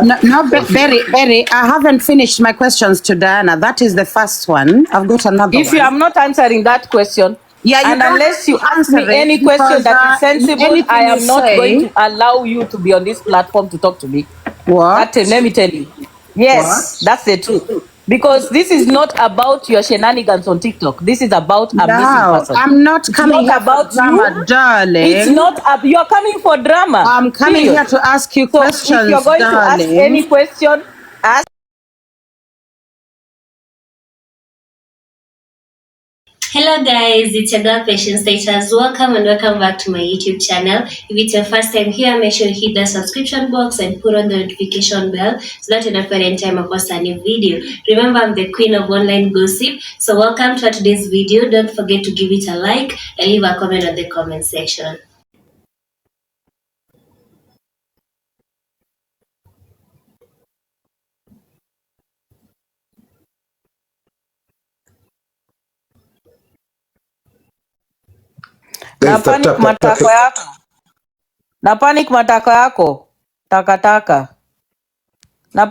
No, Berry, I haven't finished my questions to Diana. That is the first one. I've got another If one. you am not answering that question, yeah, you and unless you ask me any question that is sensible, I am not going to allow you to be on this platform to talk to me. What? Let me tell you. Yes, that's the truth. Because this is not about your shenanigans on TikTok. This is about a missing person. I'm not coming here about for drama, you, darling. It's not you're coming for drama. I'm coming here to ask you questions, if you're going to ask any question, ask. Hello guys, it's your girl Patience Status. Welcome and welcome back to my YouTube channel. If it's your first time here, make sure you hit the subscription box and put on the notification bell so that you don't forget any time I post a new video. Remember, I'm the queen of online gossip. So welcome to today's video. Don't forget to give it a like and leave a comment on the comment section. Na panic matako yako. Na panic matako yako. Takataka. Na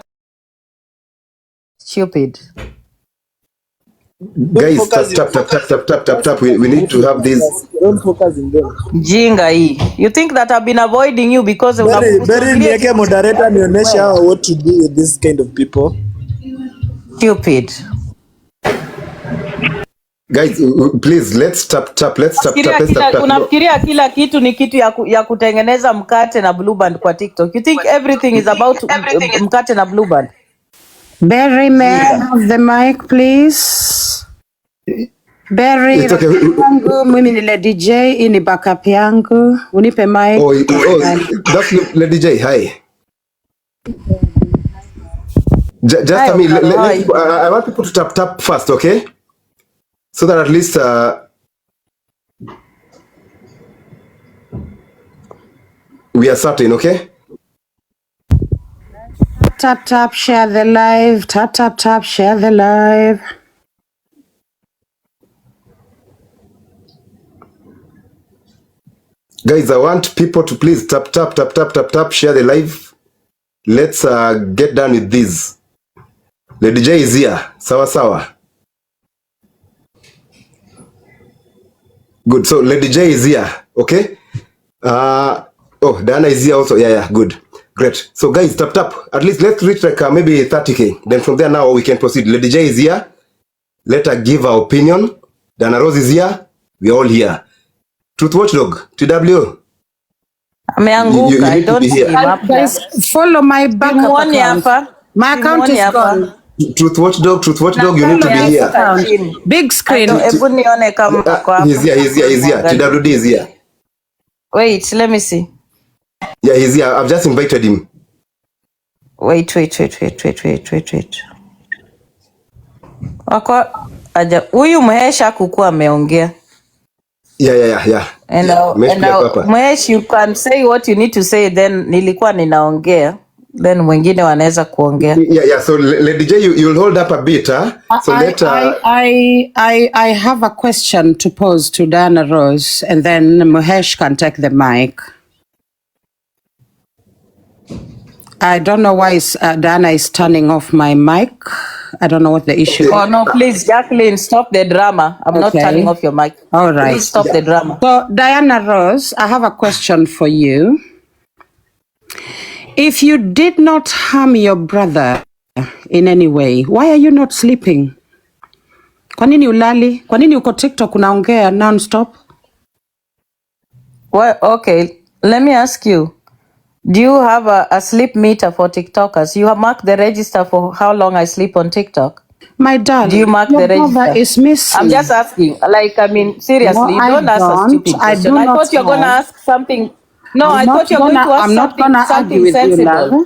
stupid. Guys, tap. We need to have this. Don't focus in them. Jinga hii. You think that I've been avoiding you because of Very nieke moderator nionyesha what to do with this kind of people. Stupid. Guys, please let's tap. Unafikiria kila kitu ni kitu ya kutengeneza mkate na blue band kwa TikTok. You think everything is about mkate na blue band? Berry, may I have the mic, please? Berry, yangu, mimi ni Lady J, ini backup yangu. Unipe mic. Oh, that's Lady J, hi. Just I mean, I want people to tap first, okay? So that at least we are certain, okay? Tap, share the live. Tap, share the live. Guys, I want people to please tap, share the live. Let's get done with this. Lady J is here. Sawa. Good. So Lady J is here. Okay. Oh, Diana is here also. Yeah. Good. Great. So guys, tap. At least let's reach like maybe 30K. Then from there now we can proceed. Lady J is here. Let her give her opinion. Diana Rose is here. We all here. Truth Watchdog, TW. Ameanguka. I don't see him up there. Guys, follow my backup account. My account is gone. Truth Watchdog, you need to be here. Big screen. He's here. TWD is here. Wait, let me see. Yeah, he's here. I've just invited him. Wait. Huyu Mhesha kukua ameongea. Yeah. And Mhesh, you can say what you need to say, then nilikuwa ninaongea. Then mwingine wanaweza kuongea. Yeah. So Lady J, you'll hold up a bit, huh? So I have a question to pose to Diana Rose, and then Mahesh can take the mic. I don't know why Diana is turning off my mic. I don't know what the issue is. Oh no, please, Jacqueline, stop the drama. I'm not turning off your mic. All right. Please stop the drama. So Diana Rose, I have a question for you. If you did not harm your brother in any way, why are you not sleeping? Kwa nini ulali? Kwa nini uko TikTok unaongea non-stop? Well, okay, let me ask you. Do you have a sleep meter for TikTokers? You have marked the register for how long I sleep on TikTok? My darling, do you mark the register? Is missing. I'm just asking. Like, I mean, seriously, you don't ask a stupid question. I thought you're going to ask something. No, I thought you're going to ask something sensible.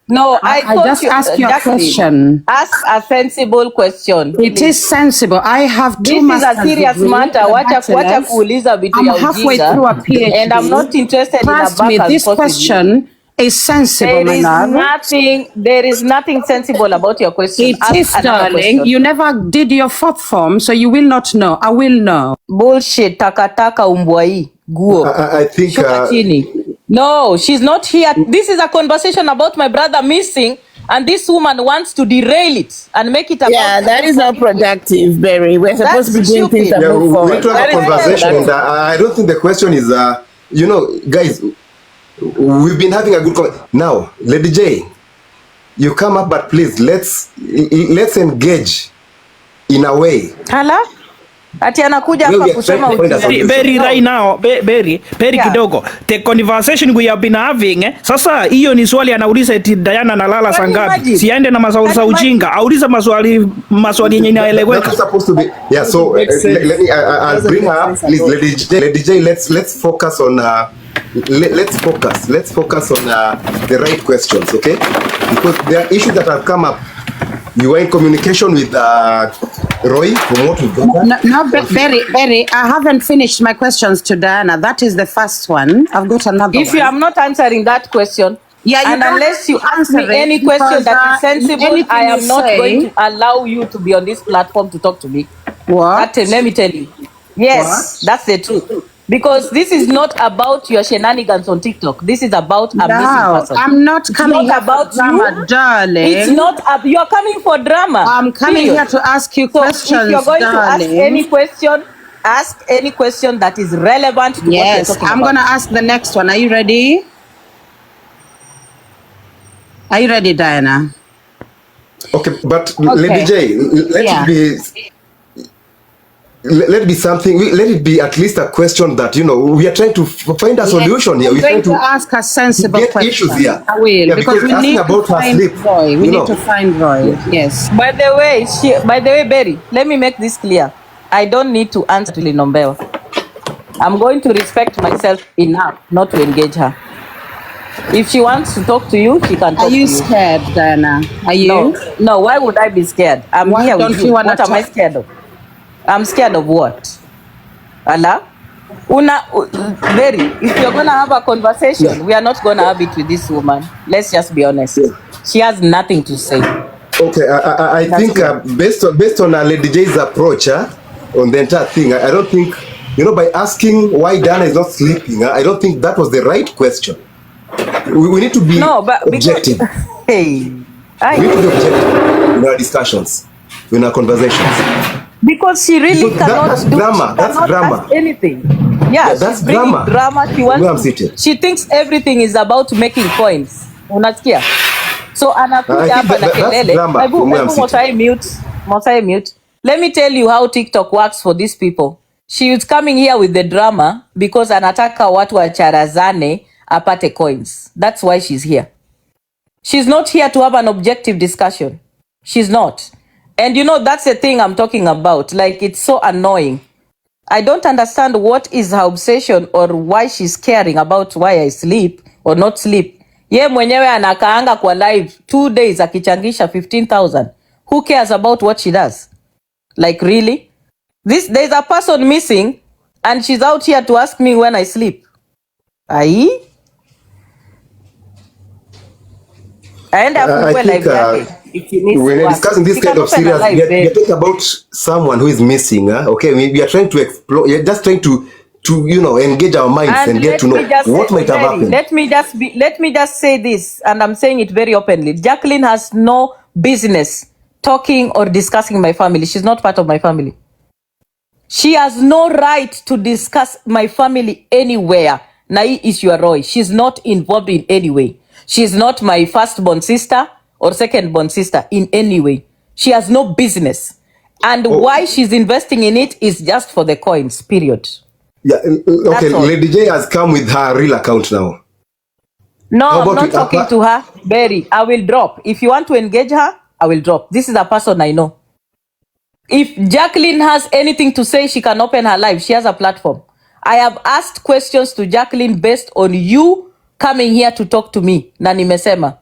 No, I just ask you a question. Ask a sensible question. It is sensible. I have two masters. This is a serious matter. Wacha kuuliza vitu ya ujinga. I'm halfway through a PhD. And I'm not interested in a back. Trust me, this question is sensible, there is nothing sensible about your question. It is, darling. You never did your fourth form, so you will not know. I will know. Bullshit. Takataka umbwa hii. Guo. I think No, she's not here. This is a conversation about my brother missing, and this woman wants to derail it and make it about... Yeah, that is not productive, Barry. We're supposed to be doing things and move we forward. need to have a conversation, and I don't think the question is, you know, guys, we've been having a good now, Lady J, you come up, but please let's engage in a way. Hala? Ati anakuja hapa kusema Berry right now, Berry kidogo. The conversation we have been having, sasa hiyo ni swali anauliza eti Diana analala saa ngapi? Siende na maswali za ujinga. Auliza maswali yenye inaeleweka. That's supposed to be. Yeah, so let me I'll bring her up, please. Lady J, let's focus on let's focus on the right questions, okay? Because there are issues that have come up. You were in communication with Roy from what we've got. No, Berry, I haven't finished my questions to Diana. That is the first one. I've got another If one. you am not answering that question, yeah, and unless you ask me any question that is sensible, I am not going to allow you to be on this platform to talk to me. What? Let me tell you. Yes, what? That's the truth. Because this is not about your shenanigans on TikTok. This is about a missing person. I'm not coming here about for drama, you, darling. It's not. You are coming for drama. I'm coming here to ask you questions, if you're going darling. to ask any question that is relevant to what you're talking about. I'm going to ask the next one. Are you ready? Are you ready, Diana? Okay, but okay. Lady J, let it be something. Let it be at least a question that, you know, we are trying to find a solution here. We're trying to ask a sensible question. Issues here. I will, yeah, because we need to find Roy. We need to find Roy. Yes. By the way, Berry, let me make this clear. I don't need to answer to Linombeo. I'm going to respect myself enough not to engage her. If she wants to talk to you, she can talk to you. Are you scared, Diana? Are you? No, why would I be scared? I'm here with you. What am I scared of? I'm scared of what? Allah? Berry, if you're going to have a conversation, we are not going to have it with this woman. Let's just be honest. She has nothing to say. Okay, I think based on Lady J's approach on the entire thing, I don't think, you know, by asking why Diana is not sleeping, I don't think that was the right question. We need to be objective. We need to be objective in our discussions, in our conversations. Because she really cannot do drama. That's drama. Anything. Yeah, that's drama. She thinks everything is about making coins. Unasikia? So anakuja hapa na kelele. Mute. Let me tell you how TikTok works for these people. She is coming here with the drama because anataka watu wacharazane apate coins. That's why she's here. She's not here to have an objective discussion. She's not. And you know, that's the thing I'm talking about. Like, it's so annoying. I don't understand what is her obsession or why she's caring about why I sleep or not sleep. Ye mwenyewe anakaanga kwa live 2 days akichangisha 15,000. Who cares about what she does? Like, really? There's a person missing and she's out here to ask me when I sleep. Aye? I think when we're discussing this kind of serious, we are talking about someone who is missing. Okay, we are trying to explore. You're just trying to you know, engage our minds and get to know what might have happened. Let me just say this, and I'm saying it very openly. Jacqueline has no business talking or discussing my family. She's not part of my family. She has no right to discuss my family anywhere. Nai is your Roy. She's not involved in any way. She's not my firstborn sister or second-born sister in any way. She has no business. And why she's investing in it is just for the coins, period. Yeah, okay, Lady J has come with her real account now. No, I'm not talking to her. Berry, I will drop. If you want to engage her, I will drop. This is a person I know. If Jacqueline has anything to say, she can open her live. She has a platform. I have asked questions to Jacqueline based on you coming here to talk to me. Na nimesema.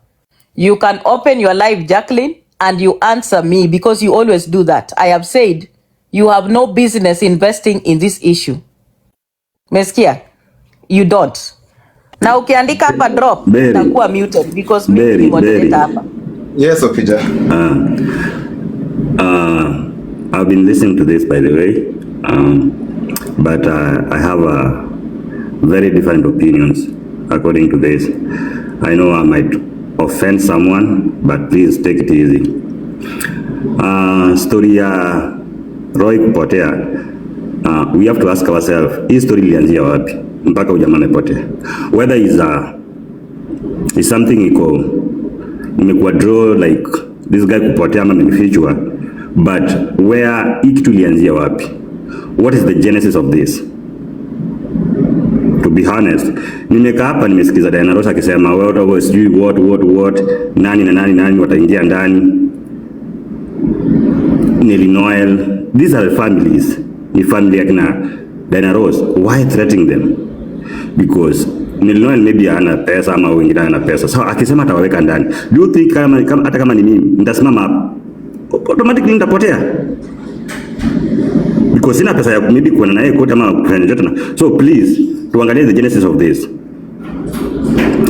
You can open your live, Jacqueline, and you answer me because you always do that. I have said you have no business investing in this issue. Meskia? You don't. Na ukiandika hapa drop, takuwa muted because mimi ni moderator hapa. Yes, Okija. I've been listening to this, by the way, but I have very different opinions according to this. I know I might offend someone, but please take it easy. Story ya Roy kupotea, we have to ask ourselves, hii story ilianzia wapi mpaka ujamaa amepotea? Whether is something imekuwa draw like this guy kupotea ama amefichwa, but where hii kitu ilianzia wapi? What is the genesis of this? To be honest, nimekaa hapa nimesikiza Diana Ross akisema wewe sijui what nani na nani wataingia ndani, Nelly Noel, these are the families. Ni family ya kina Diana Ross. Why threatening them? Because Nelly Noel maybe hana pesa ama wengine hana pesa, so akisema atawaweka ndani, do you think hata kama ni mimi nitasimama automatically nitapotea? Because sina pesa ya maybe kuona naye kote ama kufanya chochote. So please tuangalie the genesis of this.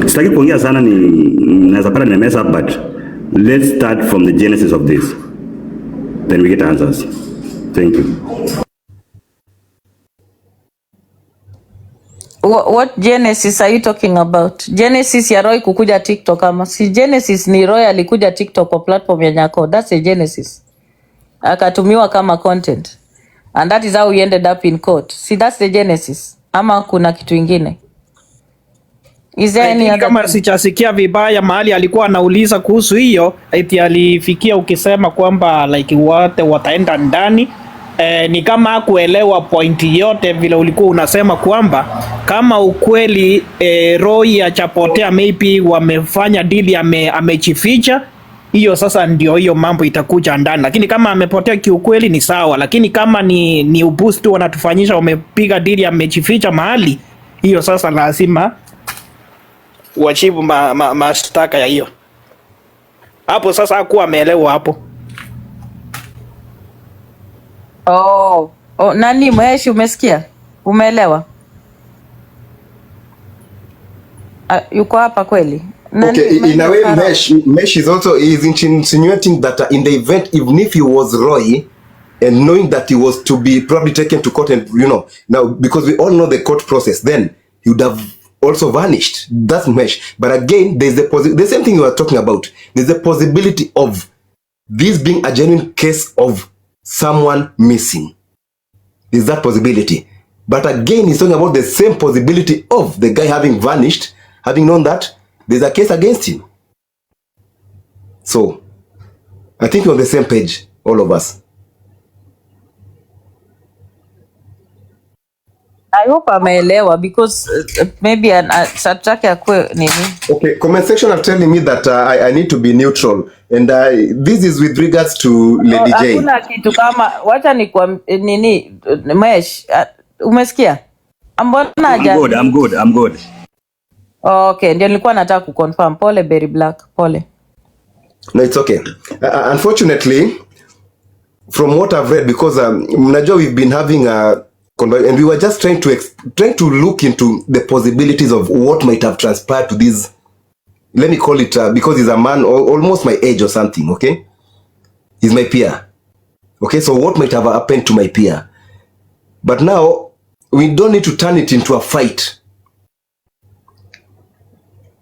Sitaki kuongea sana, naweza pata ni mess up, but let's start from the genesis of this, then we get answers. Thank you. What Genesis are you talking about? Genesis ya Roy kukuja TikTok ama si Genesis ni Roy alikuja TikTok kwa platform ya Nyako. That's a Genesis. Akatumiwa kama content. And that is how he ended up in court. See, that's the Genesis. Ama kuna kitu ingine? Is there any other? Kama sichasikia vibaya mahali alikuwa anauliza kuhusu hiyo, eti alifikia ukisema kwamba like wote wataenda ndani. Ni kama kuelewa pointi yote vile ulikuwa unasema kwamba kama ukweli Roy achapotea maybe wamefanya deal amechificha, hiyo sasa ndio hiyo mambo itakuja ndani. Lakini kama amepotea kiukweli ni sawa, lakini kama ni upuzi tu wanatufanyisha wamepiga deal amechificha mahali, hiyo sasa lazima wajibu mashtaka ya hiyo. Hapo sasa hakuwa ameelewa hapo. Nani Mheshi, umesikia? Umeelewa? Yuko hapa kweli? Okay, in a way Mesh is also insinuating that in the event, even if he was Roy, and knowing that he was to be probably taken to court, and now because we all know the court process, then he would have also vanished. That's Mesh. But again, there's the same thing you are talking about. There's a possibility of this being a genuine case of someone missing. There's that possibility. But again, he's talking about the same possibility of the guy having vanished, having known that there's a case against him. So, I think we're on the same page, all of us. I hope ameelewa because maybe satake akwe nini. Okay, comment section are telling me that I need to be neutral, and this is with regards to Lady J. Hakuna kitu kama wacha ni kwa nini Mesh, umesikia? I'm good. Okay, ndio nilikuwa nataka kuconfirm. Pole Berry Black, pole. No, it's okay. Unfortunately, from what I've read, because mnajua we've been having a and we were just trying to look into the possibilities of what might have transpired to this. Let me call it because he's a man almost my age or something. Okay, he's my peer. Okay, so what might have happened to my peer? But now we don't need to turn it into a fight.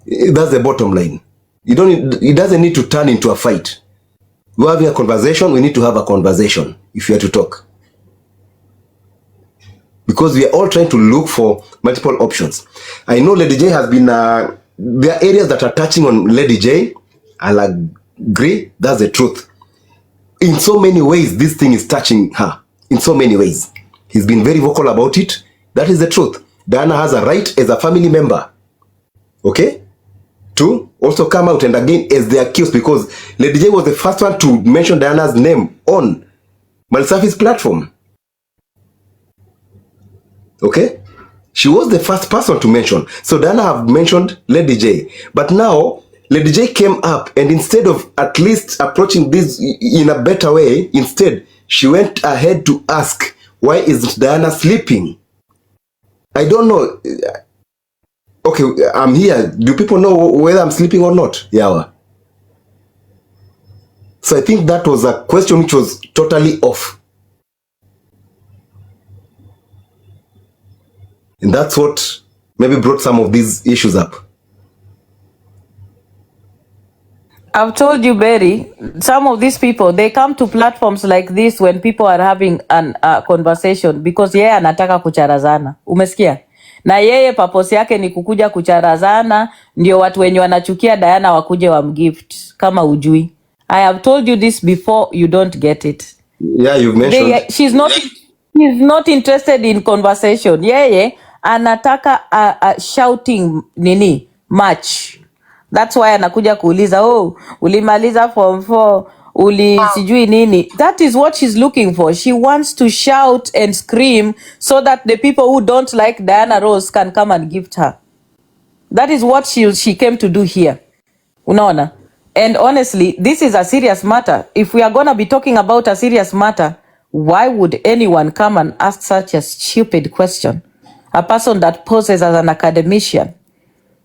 That's the bottom line. It doesn't need to turn into a fight. We're having a conversation. We need to have a conversation if you are to talk. Because we are all trying to look for multiple options. I know Lady J has been, there are areas that are touching on Lady J. I'll agree, that's the truth. In so many ways, this thing is touching her. In so many ways. He's been very vocal about it. That is the truth. Diana has a right as a family member. Okay? To also come out and again as the accused, because Lady J was the first one to mention Diana's name on Malsafi's platform. Okay, she was the first person to mention. So Diana have mentioned Lady J, but now Lady J came up, and instead of at least approaching this in a better way, instead she went ahead to ask, why is Diana sleeping? I don't know. Okay, I'm here. Do people know whether I'm sleeping or not? Yeah. So I think that was a question which was totally off. And that's what maybe brought some of these issues up? I've told you, Barry, some of these people, they come to platforms like this when people are having an conversation because yeye anataka kucharazana. Umesikia? Na yeye purpose yake ni kukuja kucharazana, ndio watu wenye wanachukia Diana wakuje wamgift kama ujui. I have told you this before, you don't get it. Yeah, you've mentioned. She's not interested in conversation. Yeye anataka shouting match. That's why anakuja kuuliza, oh, ulimaliza form 4, sijui nini. That is what she's looking for. She wants to shout and scream so that the people who don't like Diana Rose can come and gift her. That is what she came to do here. Unaona? And honestly, this is a serious matter. If we are going to be talking about a serious matter, why would anyone come and ask such a stupid question? A person that poses as an academician.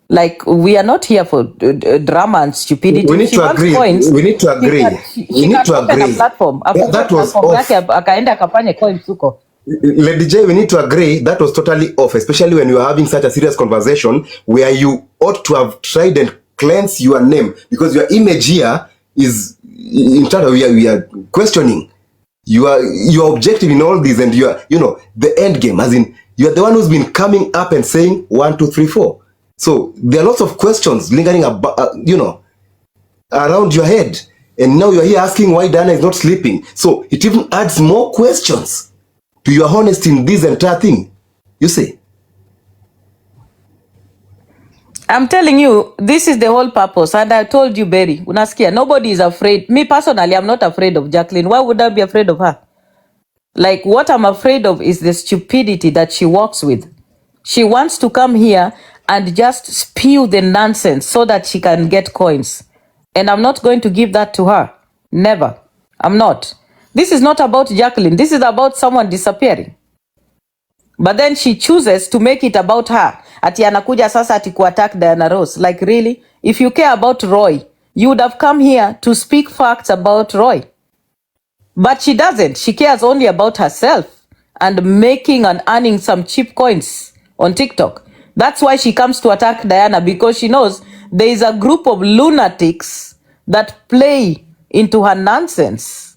Like, we are not here for drama and stupidity. We need to agree. Coins, we need to agree. We need to agree. Platform. That was off. Akaenda akafanye coins huko. Lady J, we need to agree that was totally off, especially when you are having such a serious conversation where you ought to have tried and cleanse your name, because your image here is in terms of we are questioning your objective in all this, and you are, the end game, as in you are the one who's been coming up and saying 1, 2, 3, 4. So there are lots of questions lingering about, around your head, and now you are here asking why Diana is not sleeping. So it even adds more questions to your honesty in this entire thing. You see? I'm telling you, this is the whole purpose. And I told you, Barry, unasikia, nobody is afraid. Me personally, I'm not afraid of Jacqueline. Why would I be afraid of her? Like, what I'm afraid of is the stupidity that she walks with. She wants to come here and just spew the nonsense so that she can get coins. And I'm not going to give that to her. Never. I'm not. This is not about Jacqueline. This is about someone disappearing. But then she chooses to make it about her. Ati anakuja sasa ati kuattack Diana Rose. Like, really? If you care about Roy, you would have come here to speak facts about Roy. But she doesn't. She cares only about herself and making and earning some cheap coins on TikTok. That's why she comes to attack Diana, because she knows there is a group of lunatics that play into her nonsense.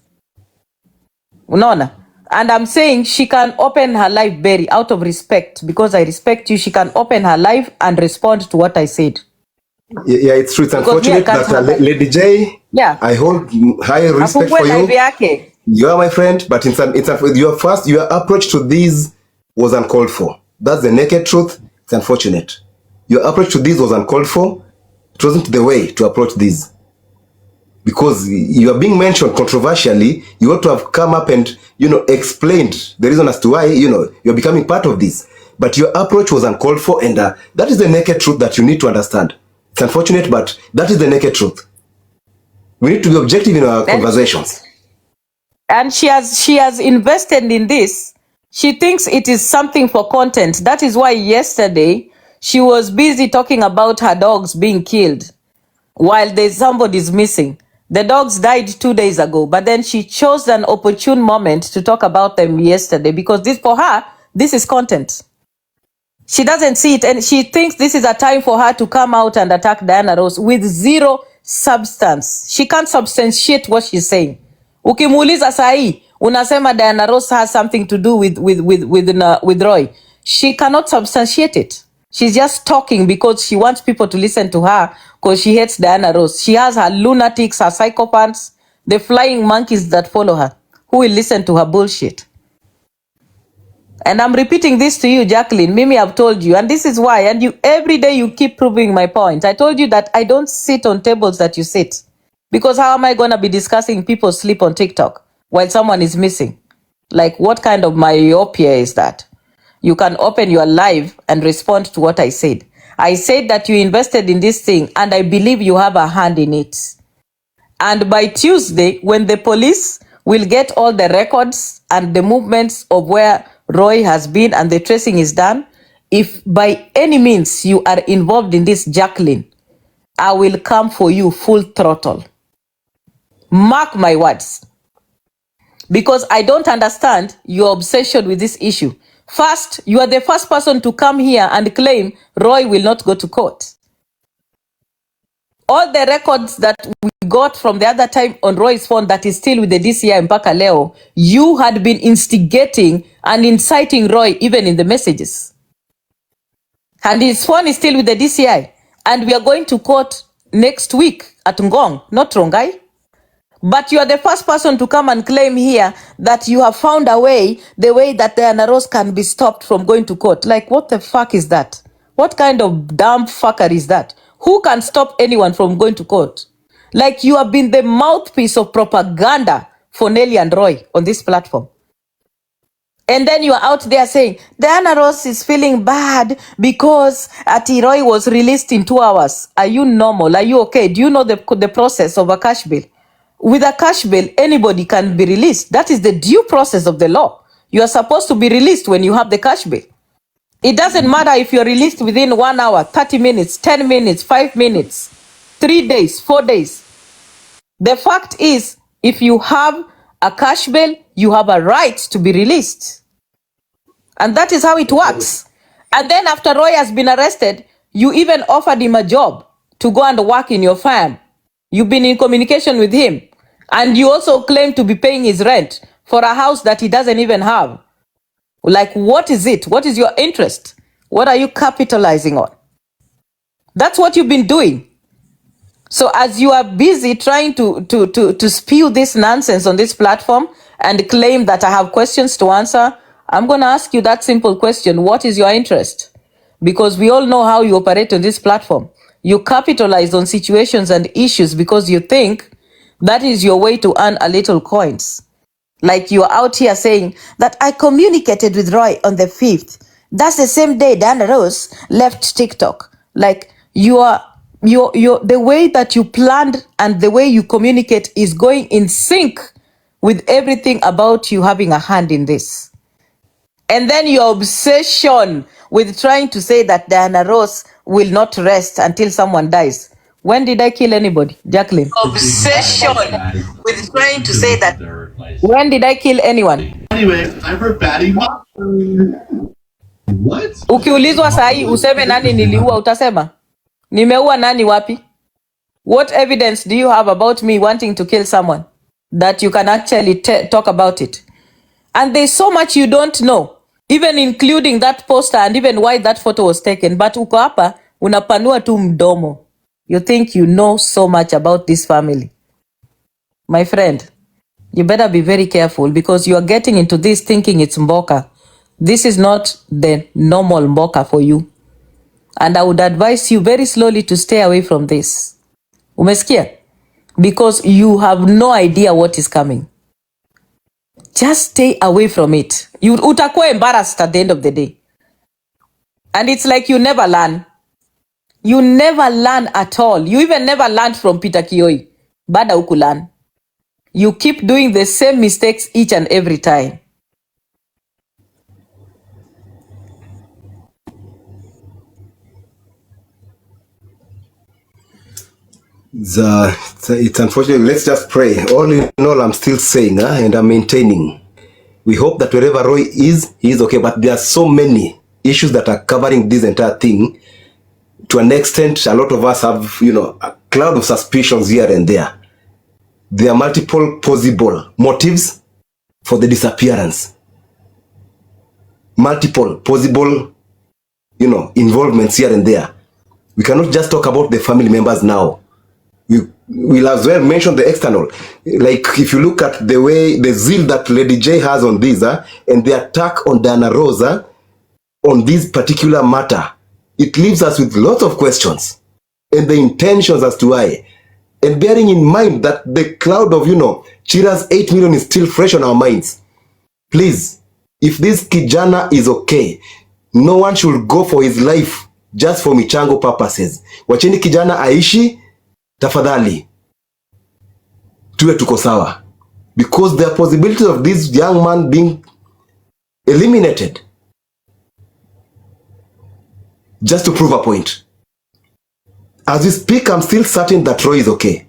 Unaona? And I'm saying she can open her live, Barry, out of respect, because I respect you. She can open her live and respond to what I said. Yeah, it's true. It's unfortunate that Lady J, yeah, I hold high respect for you. You are my friend, but your approach to this was uncalled for. That's the naked truth. It's unfortunate. Your approach to this was uncalled for. It wasn't the way to approach this. Because you are being mentioned controversially, you ought to have come up and, explained the reason as to why, you're becoming part of this. But your approach was uncalled for, and that is the naked truth that you need to understand. It's unfortunate, but that is the naked truth. We need to be objective in our conversations. And she has invested in this. She thinks it is something for content. That is why yesterday she was busy talking about her dogs being killed while somebody's missing. The dogs died 2 days ago, but then she chose an opportune moment to talk about them yesterday, because for her, this is content. She doesn't see it, and she thinks this is a time for her to come out and attack Diana Rose with zero substance. She can't substantiate what she's saying. Ukimuuliza sahi, unasema Diana Rose has something to do with Roy. She cannot substantiate it. She's just talking because she wants people to listen to her, because she hates Diana Rose. She has her lunatics, her psychopaths, the flying monkeys that follow her, who will listen to her bullshit. And I'm repeating this to you, Jacqueline. Mimi, I've told you, and this is why, and you every day you keep proving my point. I told you that I don't sit on tables that you sit. Because how am I going to be discussing people sleep on TikTok while someone is missing? Like, what kind of myopia is that? You can open your live and respond to what I said. I said that you invested in this thing, and I believe you have a hand in it. And by Tuesday, when the police will get all the records and the movements of where Roy has been and the tracing is done, if by any means you are involved in this, Jacqueline, I will come for you full throttle. Mark my words. Because I don't understand your obsession with this issue. First, you are the first person to come here and claim Roy will not go to court. All the records that we got from the other time on Roy's phone that is still with the DCI mpaka leo, you had been instigating and inciting Roy even in the messages. And his phone is still with the DCI. And we are going to court next week at Ngong, not Rongai. But you are the first person to come and claim here that you have found a way, the way that the Anaros can be stopped from going to court. Like, what the fuck is that? What kind of dumb fucker is that? Who can stop anyone from going to court? Like, you have been the mouthpiece of propaganda for Nelly and Roy on this platform. And then you are out there saying, Diana Ross is feeling bad because Ati Roy was released in 2 hours. Are you normal? Are you okay? Do you know the process of a cash bill? With a cash bill, anybody can be released. That is the due process of the law. You are supposed to be released when you have the cash bill. It doesn't matter if you're released within 1 hour, 30 minutes, 10 minutes, 5 minutes, 3 days, 4 days. The fact is, if you have a cash bill, you have a right to be released. And that is how it works. And then after Roy has been arrested, you even offered him a job to go and work in your farm. You've been in communication with him. And you also claim to be paying his rent for a house that he doesn't even have. Like, what is it? What is your interest? What are you capitalizing on? That's what you've been doing. So as you are busy trying to spew this nonsense on this platform and claim that I have questions to answer, I'm going to ask you that simple question. What is your interest? Because we all know how you operate on this platform. You capitalize on situations and issues because you think that is your way to earn a little coins. Like you're out here saying that I communicated with Roy on the 5th. That's the same day Diana Rose left TikTok. Like the way that you planned and the way you communicate is going in sync with everything about you having a hand in this. And then your obsession with trying to say that Diana Rose will not rest until someone dies. When did I kill anybody? Jacqueline. Obsession with trying to say that. When did I kill anyone? Anyway, I'm her baddie mom. What? Ukiulizwa sahi useme nani niliua utasema? Nimeua nani wapi? What evidence do you have about me wanting to kill someone that you can actually talk about it? And there's so much you don't know, even including that poster and even why that photo was taken. But uko hapa unapanua tu mdomo. You think you know so much about this family. My friend, you better be very careful because you are getting into this thinking it's mboka. This is not the normal mboka for you. And I would advise you very slowly to stay away from this. Umesikia? Because you have no idea what is coming. Just stay away from it. You utakuwa embarrassed at the end of the day. And it's like you never learn. You never learn at all. You even never learned from Peter Kioi. Bada ukulan. You keep doing the same mistakes each and every time. It's unfortunate. Let's just pray. All in all, I'm still saying, and I'm maintaining. We hope that wherever Roy is, he is okay. But there are so many issues that are covering this entire thing. To an extent, a lot of us have, a cloud of suspicions here and there. There are multiple possible motives for the disappearance. Multiple possible, involvements here and there. We cannot just talk about the family members now. We'll as well mention the external. Like, if you look at the way, the zeal that Lady J has on this, and the attack on Diana Rosa on this particular matter, it leaves us with lots of questions and the intentions as to why. And bearing in mind that the cloud of, Chira's 8 million is still fresh on our minds. Please, if this kijana is okay, no one should go for his life just for michango purposes. Wacheni kijana aishi, tafadhali. Tuwe tuko sawa. Because there are possibilities of this young man being eliminated. Just to prove a point. As we speak, I'm still certain that Roy is okay.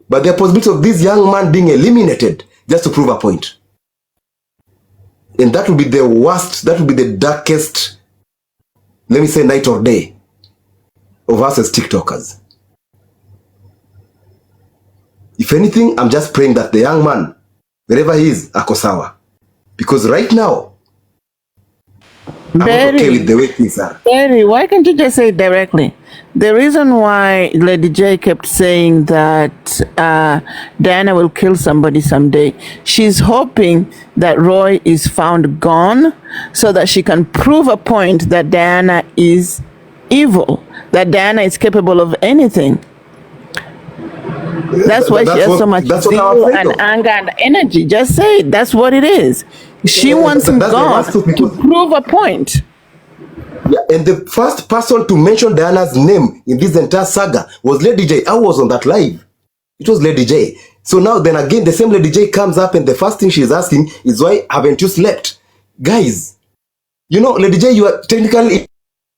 But there are possibilities of this young man being eliminated just to prove a point. And that will be the worst, that will be the darkest, let me say, night or day of us as TikTokers. If anything, I'm just praying that the young man, wherever he is, ako sawa. Because right now, I'm not okay with the way things are. Barry, why can't you just say it directly? The reason why Lady J kept saying that Diana will kill somebody someday, she's hoping that Roy is found gone so that she can prove a point that Diana is evil, that Diana is capable of anything. That's why she has so much zeal and anger and energy. Just say it. That's what it is. She wants him gone to prove a point. Yeah, and the first person to mention Diana's name in this entire saga was Lady J. I was on that live. It was Lady J. So now then again, the same Lady J comes up and the first thing she's asking is, why haven't you slept? Guys, you know, Lady J, you are technically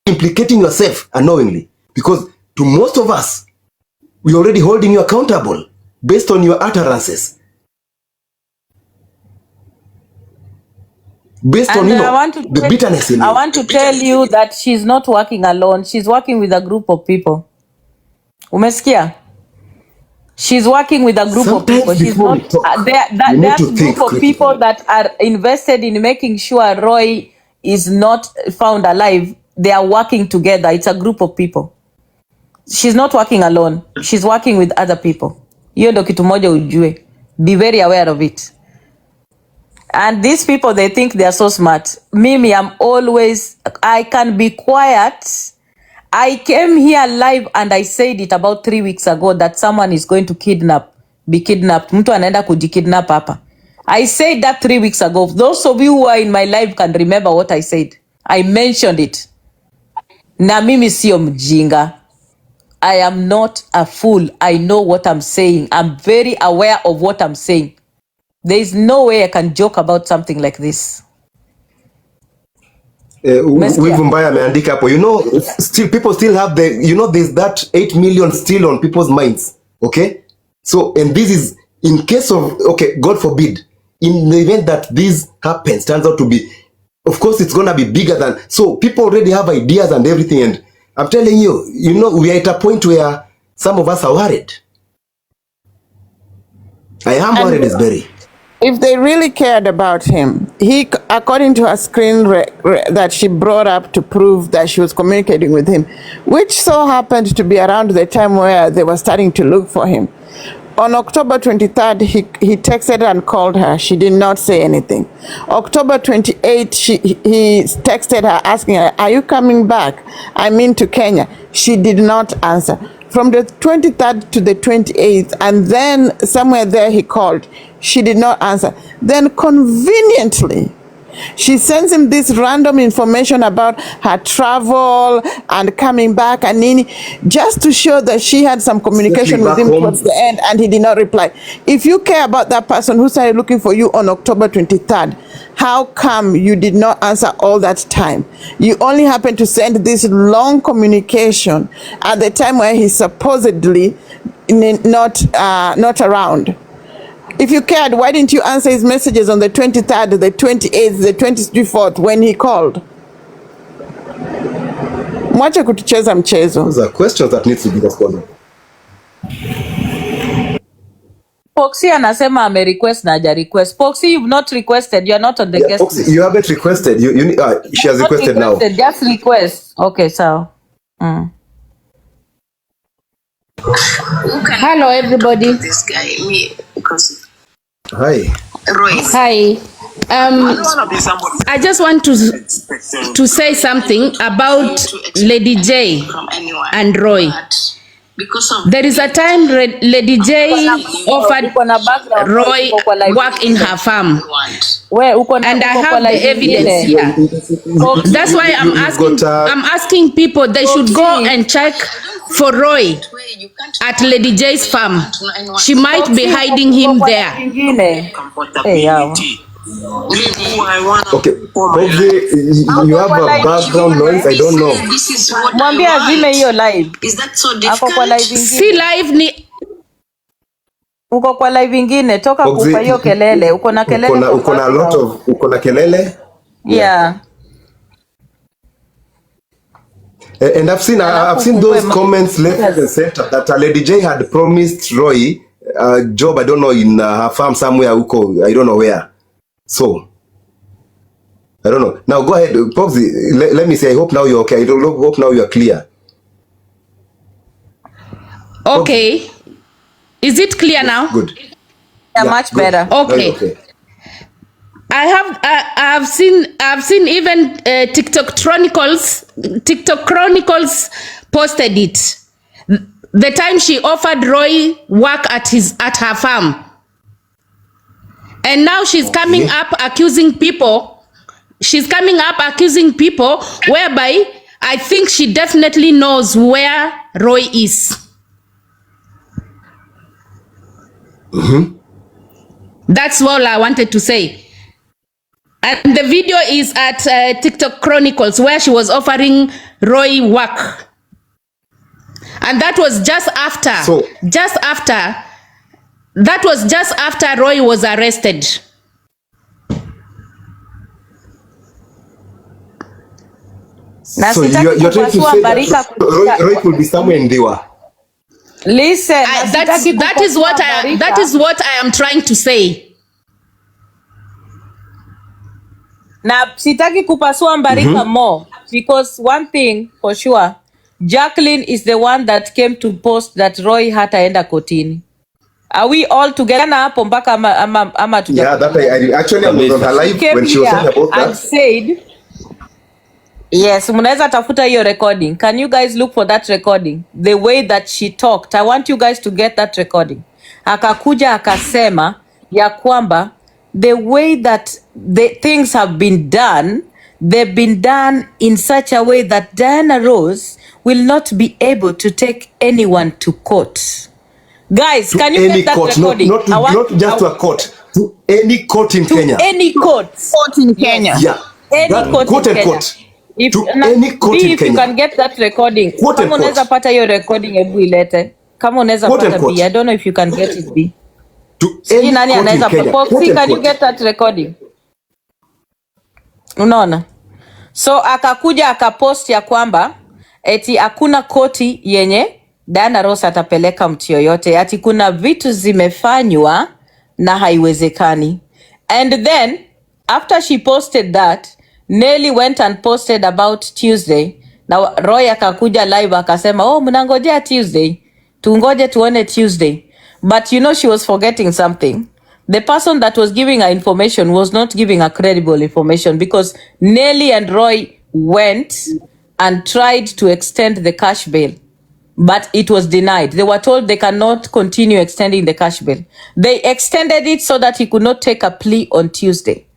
implicating yourself unknowingly. Because to most of us, we're already holding you accountable based on your utterances. Based on, you know, the bitterness in you. I want to tell you that she's not working alone. She's working with a group of people. Umesikia? She's working with a group of people. She's not that group of people that are invested in making sure Roy is not found alive. They are working together. It's a group of people. She's not working alone. She's working with other people. Hiyo ndo kitu moja ujue. Be very aware of it. And these people, they think they are so smart. Mimi, I can be quiet. I came here live and I said it about 3 weeks ago that someone is going to be kidnapped. Mtu anaenda kujikidnap hapa. I said that 3 weeks ago. Those of you who are in my live can remember what I said. I mentioned it. Na mimi sio mjinga. I am not a fool. I know what I'm saying. I'm very aware of what I'm saying. There is no way I can joke about something like this. You know, still people still have the, you know, there's that 8 million still on people's minds. Okay. So, and this is in case of, okay, God forbid, in the event that this happens, turns out to be, of course, it's going to be bigger than, so people already have ideas and everything. And I'm telling you, you know, we are at a point where some of us are worried. I am worried, is Berry. If they really cared about him, he, according to her screen that she brought up to prove that she was communicating with him, which so happened to be around the time where they were starting to look for him. On October 23rd, he texted and called her. She did not say anything. October 28th, he texted her asking her, are you coming back? I mean to Kenya. She did not answer. From the 23rd to the 28th, and then somewhere there he called. She did not answer. Then conveniently, she sends him this random information about her travel and coming back and Nini, just to show that she had some communication with him towards the end, and he did not reply. If you care about that person who started looking for you on October 23rd, how come you did not answer all that time? You only happened to send this long communication at the time where he's supposedly not around. If you cared, why didn't you answer his messages on the 23rd, the 28th, the 24th when he called? Mwache kutucheza mchezo. Those are questions that need to be responded. Foxy anasema ame request na haja request. Foxy, you've not requested. You are not on the guest Foxy, list. you haven't requested. She has requested now. Just request. Okay, so. Hello, everybody. This guy, me, because Hi. Royce. Hi. I just want to say something about Lady J and Roy. There is a time Lady J offered Roy work in her farm. And I have the evidence here. That's why I'm asking people they should go and check for Roy at Lady J's farm. She might be hiding him there. Okay, probably you have a background noise, I don't know. Mwambie azime hiyo live. Is that so difficult? Si live ni Uko kwa live ingine, toka Boxy, kupa hiyo kelele. Uko na kelele. uko na a lot of uko na kelele. Yeah. And I've seen those comments left and center that Lady J had promised Roy a job, I don't know, in her farm somewhere huko, I don't know where. So I don't know. Now go ahead, Boxy, let me say, I hope now you're okay. I hope now you're clear. Okay. Boxy. Is it clear now? Good. Yeah, much good. Better. Okay. I have seen even TikTok Chronicles posted it. The time she offered Roy work at her farm. And now she's coming up accusing people. She's coming up accusing people whereby I think she definitely knows where Roy is. That's all I wanted to say. And the video is at TikTok Chronicles where she was offering Roy work. And that was just after, Roy was arrested. So you're trying to say that Roy could be somewhere in Diwa. Listen, that is what I am trying to say. Na sitaki kupasua Mbarika more, because one thing for sure, Jacqueline is the one that came to post that Roy hataenda kotini. Are we all together na hapo mpaka ama tuja? Yeah, that I actually was on her live when she was talking about that. And said, yes, mnaweza tafuta hiyo recording. Can you guys look for that recording? The way that she talked. I want you guys to get that recording. Akakuja akasema ya kwamba the way that the things have been done, they've been done in such a way that Diana Rose will not be able to take anyone to court. Guys, to can you get that court, recording? Not just to a court, to any court in Kenya. Any court. Court in Kenya. Yeah. Any court in Kenya. Court. If, to any court in if Kenya. You can get that recording. Kama unaweza pata hiyo recording, hebu ilete. Kama unaweza pata B. I don't know if you can get it B. To any nani court in Kenya. Foxy, can you get that recording? Unaona? So akakuja akapost ya kwamba eti hakuna koti yenye Diana Rose atapeleka mtu yoyote, ati kuna vitu zimefanywa na haiwezekani. And then after she posted that, Nelly went and posted about Tuesday. Na Roy akakuja live akasema, oh, mnangojea Tuesday, tungoje tuone Tuesday. But you know she was forgetting something. The person that was giving her information was not giving her credible information, because Nelly and Roy went and tried to extend the cash bail, but it was denied. They were told they cannot continue extending the cash bail. They extended it so that he could not take a plea on Tuesday.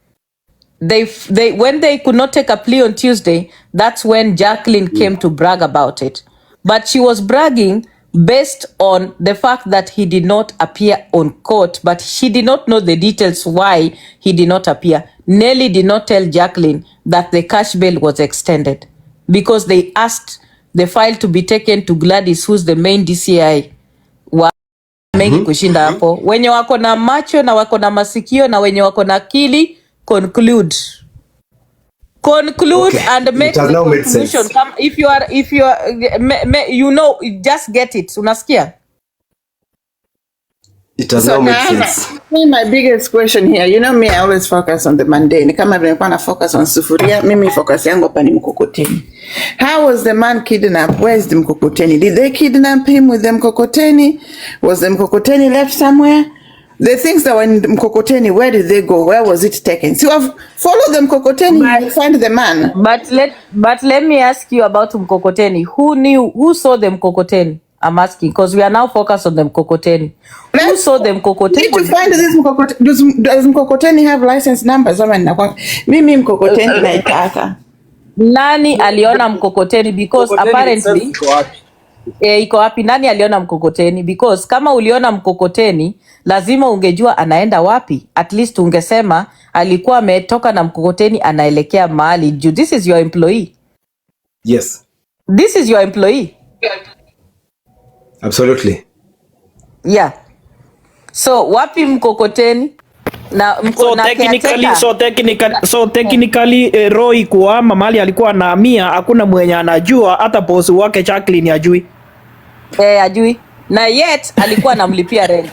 When they could not take a plea on Tuesday, that's when Jacqueline came to brag about it. But she was bragging based on the fact that he did not appear on court, but she did not know the details why he did not appear. Nelly did not tell Jacqueline that the cash bail was extended because they asked the file to be taken to Gladys, who's the main DCI. Mengi kushinda hapo. Wenye wako na macho na wako na masikio na wenye wako na akili, conclude okay. And make the conclusion. Come, if you are you know, just get it. Unasikia? It does not make sense. My biggest question here, you know me, I always focus on the mundane. Kama vile focus on sufuria, mimi focus yangu hapa ni mkokoteni. How was the man kidnapped? Where is the mkokoteni? Did they kidnap him with the mkokoteni? Was the mkokoteni left somewhere? The things that were in the mkokoteni, where did they go? Where was it taken? So follow the mkokoteni and find the man. But let me ask you about mkokoteni. Who saw the mkokoteni? I'm asking because we are now focused on the mkokoteni. Who saw the mkokoteni? Need to find this mkokoteni. Does mkokoteni have license numbers? Mimi mkokoteni naitaka. Nani aliona mkokoteni? Because apparently iko wapi? Nani aliona mkokoteni? Because kama uliona mkokoteni, lazima ungejua anaenda wapi. At least ungesema alikuwa ametoka na mkokoteni anaelekea mahali. This is your employee. Yes. This is your employee. Absolutely. Yeah. So wapi mkokoteni? Na technically Roy kuama mali alikuwa anahamia, hakuna mwenye anajua, hata boss wake Jacqueline ajui. Ajui. Na yet alikuwa anamlipia rent.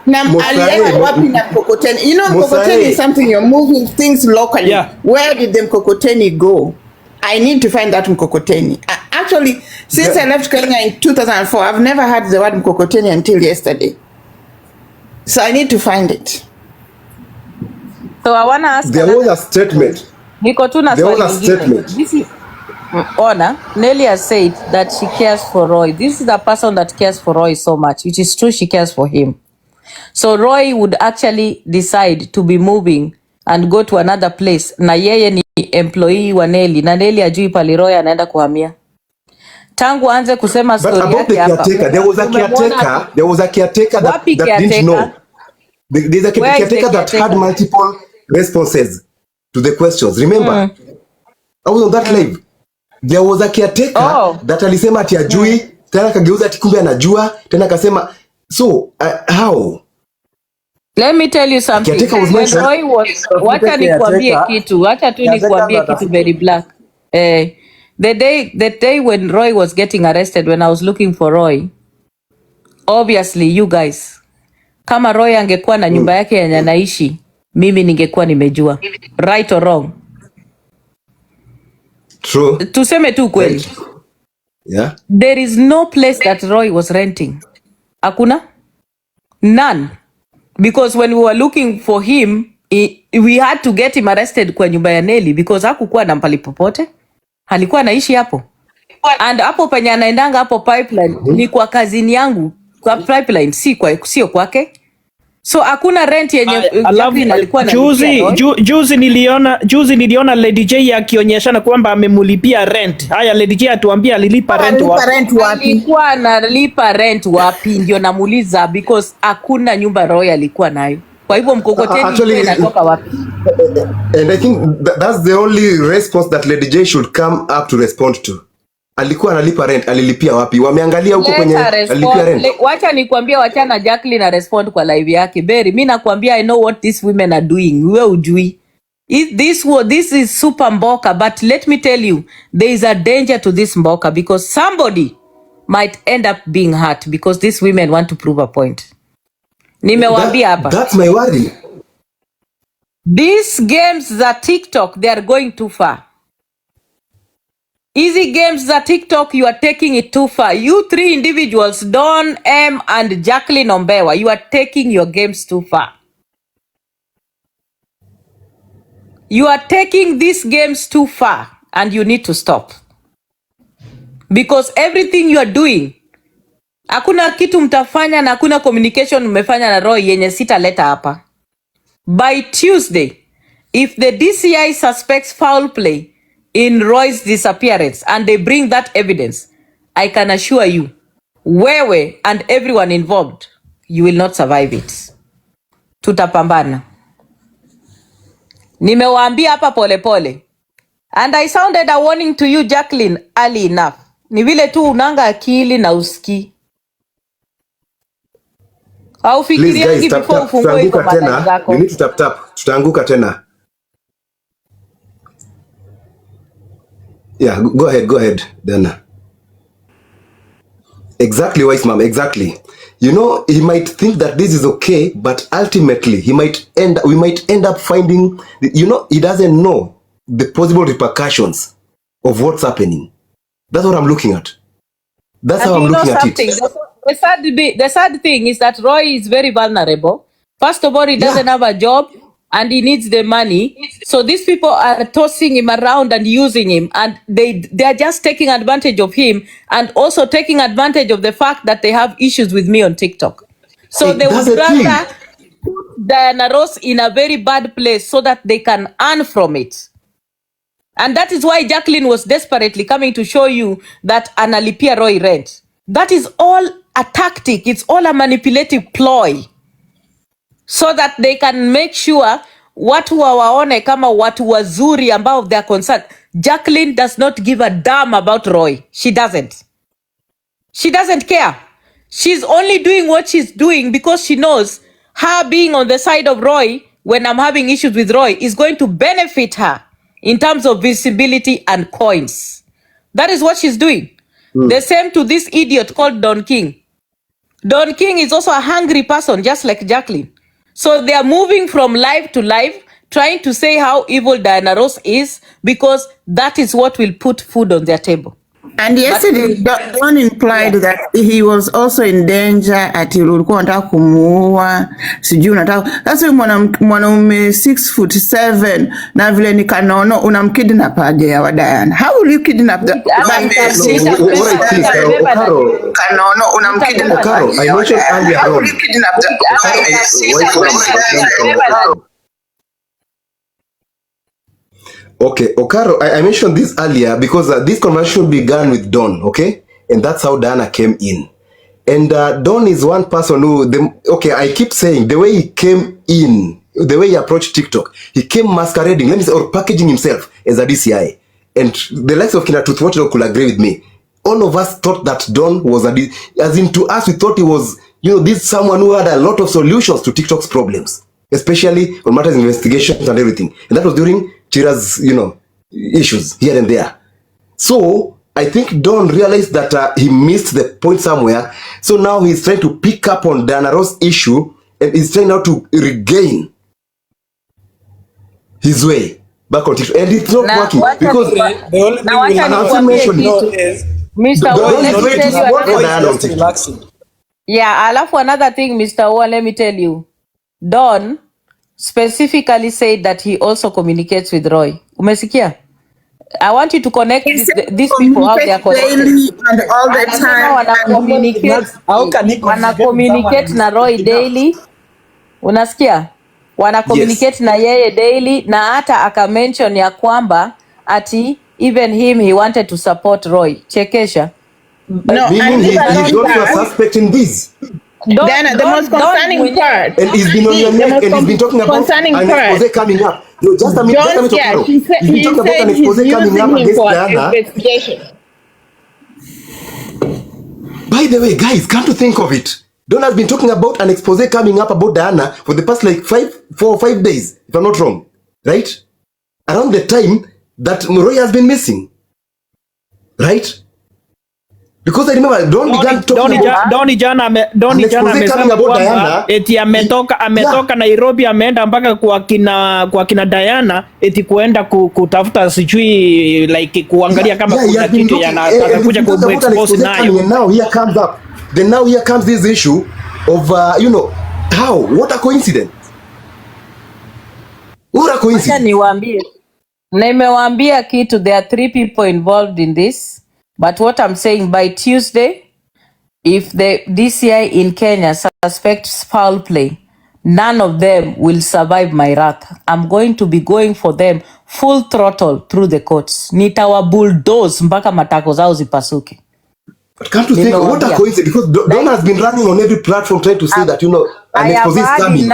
Na alienda wapi na mkokoteni? You know, mkokoteni is something you're moving things locally. Yeah. Where did the mkokoteni go? I need to find that mkokoteni. Actually, since I left Kenya in 2004, I've never heard the word mkokoteni until yesterday. So I need to find it. So I want to ask. There was a statement. There was a statement. This is Ona. Nelly has said that she cares for Roy. This is the person that cares for Roy so much, which is true. She cares for him. So Roy would actually decide to be moving and go to another place. Na yeye ni employee wa Nelly. Na Nelly ajui pali Roy anaenda kuhamia. Tangu anze kusema story yake hapa. There was a caretaker that didn't know. There's a caretaker that had multiple responses to the questions. Remember? I was on that live. There was a caretaker that alisema ati ajui, tena kageuza ati kumbe anajua, tena akasema so how? Let me tell you something. When Roy was, wacha nikuambie kitu very black. The day when Roy was getting arrested, when I was looking for Roy, obviously you guys, kama Roy angekuwa na nyumba yake yenye anaishi, mimi ningekuwa nimejua. Right or wrong? True. Tuseme tu kweli. Yeah. There is no place that Roy was renting. Hakuna? None. Because when we were looking for him, we had to get him arrested kwa nyumba ya Nelly because hakukuwa na mpali popote. Alikuwa anaishi hapo. And hapo penye anaendanga hapo pipeline ni kwa kazini yangu. Kwa pipeline sio kwake. So hakuna rent yenye alikuwa na juzi niliona Lady J akionyeshana kwamba amemulipia rent. Haya, Lady J atuambia alilipa rent wapi? Alikuwa analipa rent wapi? Ndio namuuliza because hakuna nyumba Roy alikuwa nayo. Kwa hivyo mkokoteni inatoka wapi? And I think that's the only response that Lady J should come up to respond to. Alikuwa analipa rent, alilipia wapi? Wameangalia huko kwenye alilipia rent. Wacha nikwambia, wachana Jacqueline na respond kwa live yake. Berry, mimi nakwambia I know what these women are doing. Wewe ujui. This is super mboka, but let me tell you, there is a danger to this mboka because somebody might end up being hurt because these women want to prove a point. Nimewaambia hapa. That's my worry. These games za TikTok, they are going too far. Easy games za TikTok, you are taking it too far. You three individuals, Don, M, and Jacqueline Ombewa, you are taking your games too far. You are taking these games too far and you need to stop. Because everything you are doing, hakuna kitu mtafanya na hakuna communication mmefanya na Roy yenye sitaleta hapa. By Tuesday, if the DCI suspects foul play in Roy's disappearance and they bring that evidence, I can assure you, wewe and everyone involved, you will not survive it. Tutapambana. Nimewaambia hapa pole pole. And I sounded a warning to you, Jacqueline, early enough. Ni vile tu unanga akili na usiki. Au fikiriangi before ufungue hizo madai zako. You need to tap. Tutaanguka tena. Yeah, go ahead, Dana. Exactly, wise mom, exactly. You know, he might think that this is okay, but ultimately we might end up finding, you know, he doesn't know the possible repercussions of what's happening. That's what I'm looking at. That's how I'm looking at it. The sad thing is that Roy is very vulnerable. First of all, he doesn't have a job and he needs the money. So these people are tossing him around and using him, and they are just taking advantage of him and also taking advantage of the fact that they have issues with me on TikTok. So they would rather put Diana Ross in a very bad place so that they can earn from it. And that is why Jacqueline was desperately coming to show you that analipia Roy rent. That is all a tactic. It's all a manipulative ploy. So that they can make sure watu wawaone kama watu wazuri ambao they are concerned. Jacqueline does not give a damn about Roy. She doesn't. She doesn't care. She's only doing what she's doing because she knows her being on the side of Roy when I'm having issues with Roy is going to benefit her in terms of visibility and coins. That is what she's doing. The same to this idiot called Don King. Don King is also a hungry person, just like Jacqueline. So they are moving from live to live, trying to say how evil Diana Ross is, because that is what will put food on their table. And yesterday, Don implied that he was also in danger ati ulikuwa unataka kumuua, sijui unataka. Sasa mwanaume 6'7" na vile ni kanono unamkidnap aje ya Diana? How will you kidnap the man? Kanono unamkidnap. I mentioned earlier How will you kidnap the Okay, Okaro, I mentioned this earlier because this conversation began with Don, okay? And that's how Diana came in. And Don is one person who, I keep saying, the way he came in, the way he approached TikTok, he came masquerading, let me say, or packaging himself as a DCI. And the likes of Kina Truthwatcher could agree with me. All of us thought that Don was as in to us, we thought he was, this someone who had a lot of solutions to TikTok's problems, especially on matters of investigations and everything. And that was during Chira's, issues here and there. So I think Don realized that he missed the point somewhere. So now he's trying to pick up on Diana Ross' issue and he's trying now to regain his way back on TikTok. And it's not working because the only thing we have is Mr. Owen, let me tell you. Yeah, alafu another thing, Mr. Owen, let me tell you. Don specifically said that he also communicates with Roy. Umesikia? I want you to connect these people, how they are connected. And all the time. Wana communicate na Roy daily. Unasikia? Wana communicate na yeye daily, na hata aka mention ya kwamba ati even him he wanted to support Roy. Chekesha. No, he's not a suspect in this. The most concerning part, and he's been on your neck, and he's been talking about an expose coming up. No, just a minute, he's been talking about an expose coming up against Diana. By the way, guys, come to think of it, Don has been talking about an expose coming up about Diana for the past 4 or 5 days, if I'm not wrong, right? Around the time that Roy has been missing, right? Because I remember Don began talking about Doni jana amesema kwamba eti ametoka Nairobi ameenda mpaka kwa kina Diana eti kuenda kutafuta sijui like kuangalia kama kuna kitu atakuja ku-expose nayo. And now here comes up. Then now here comes this issue of how, what a coincidence. What a coincidence. Nimewaambia kitu, there are 3 people involved in this. But what I'm saying, by Tuesday, if the DCI in Kenya suspects foul play, none of them will survive my wrath. I'm going to be going for them full throttle through the courts. Nitawa bulldoze mpaka matako zao zipasuke. But come to think, what a coincidence, because Don has been running on every platform trying to say that, an expose is coming.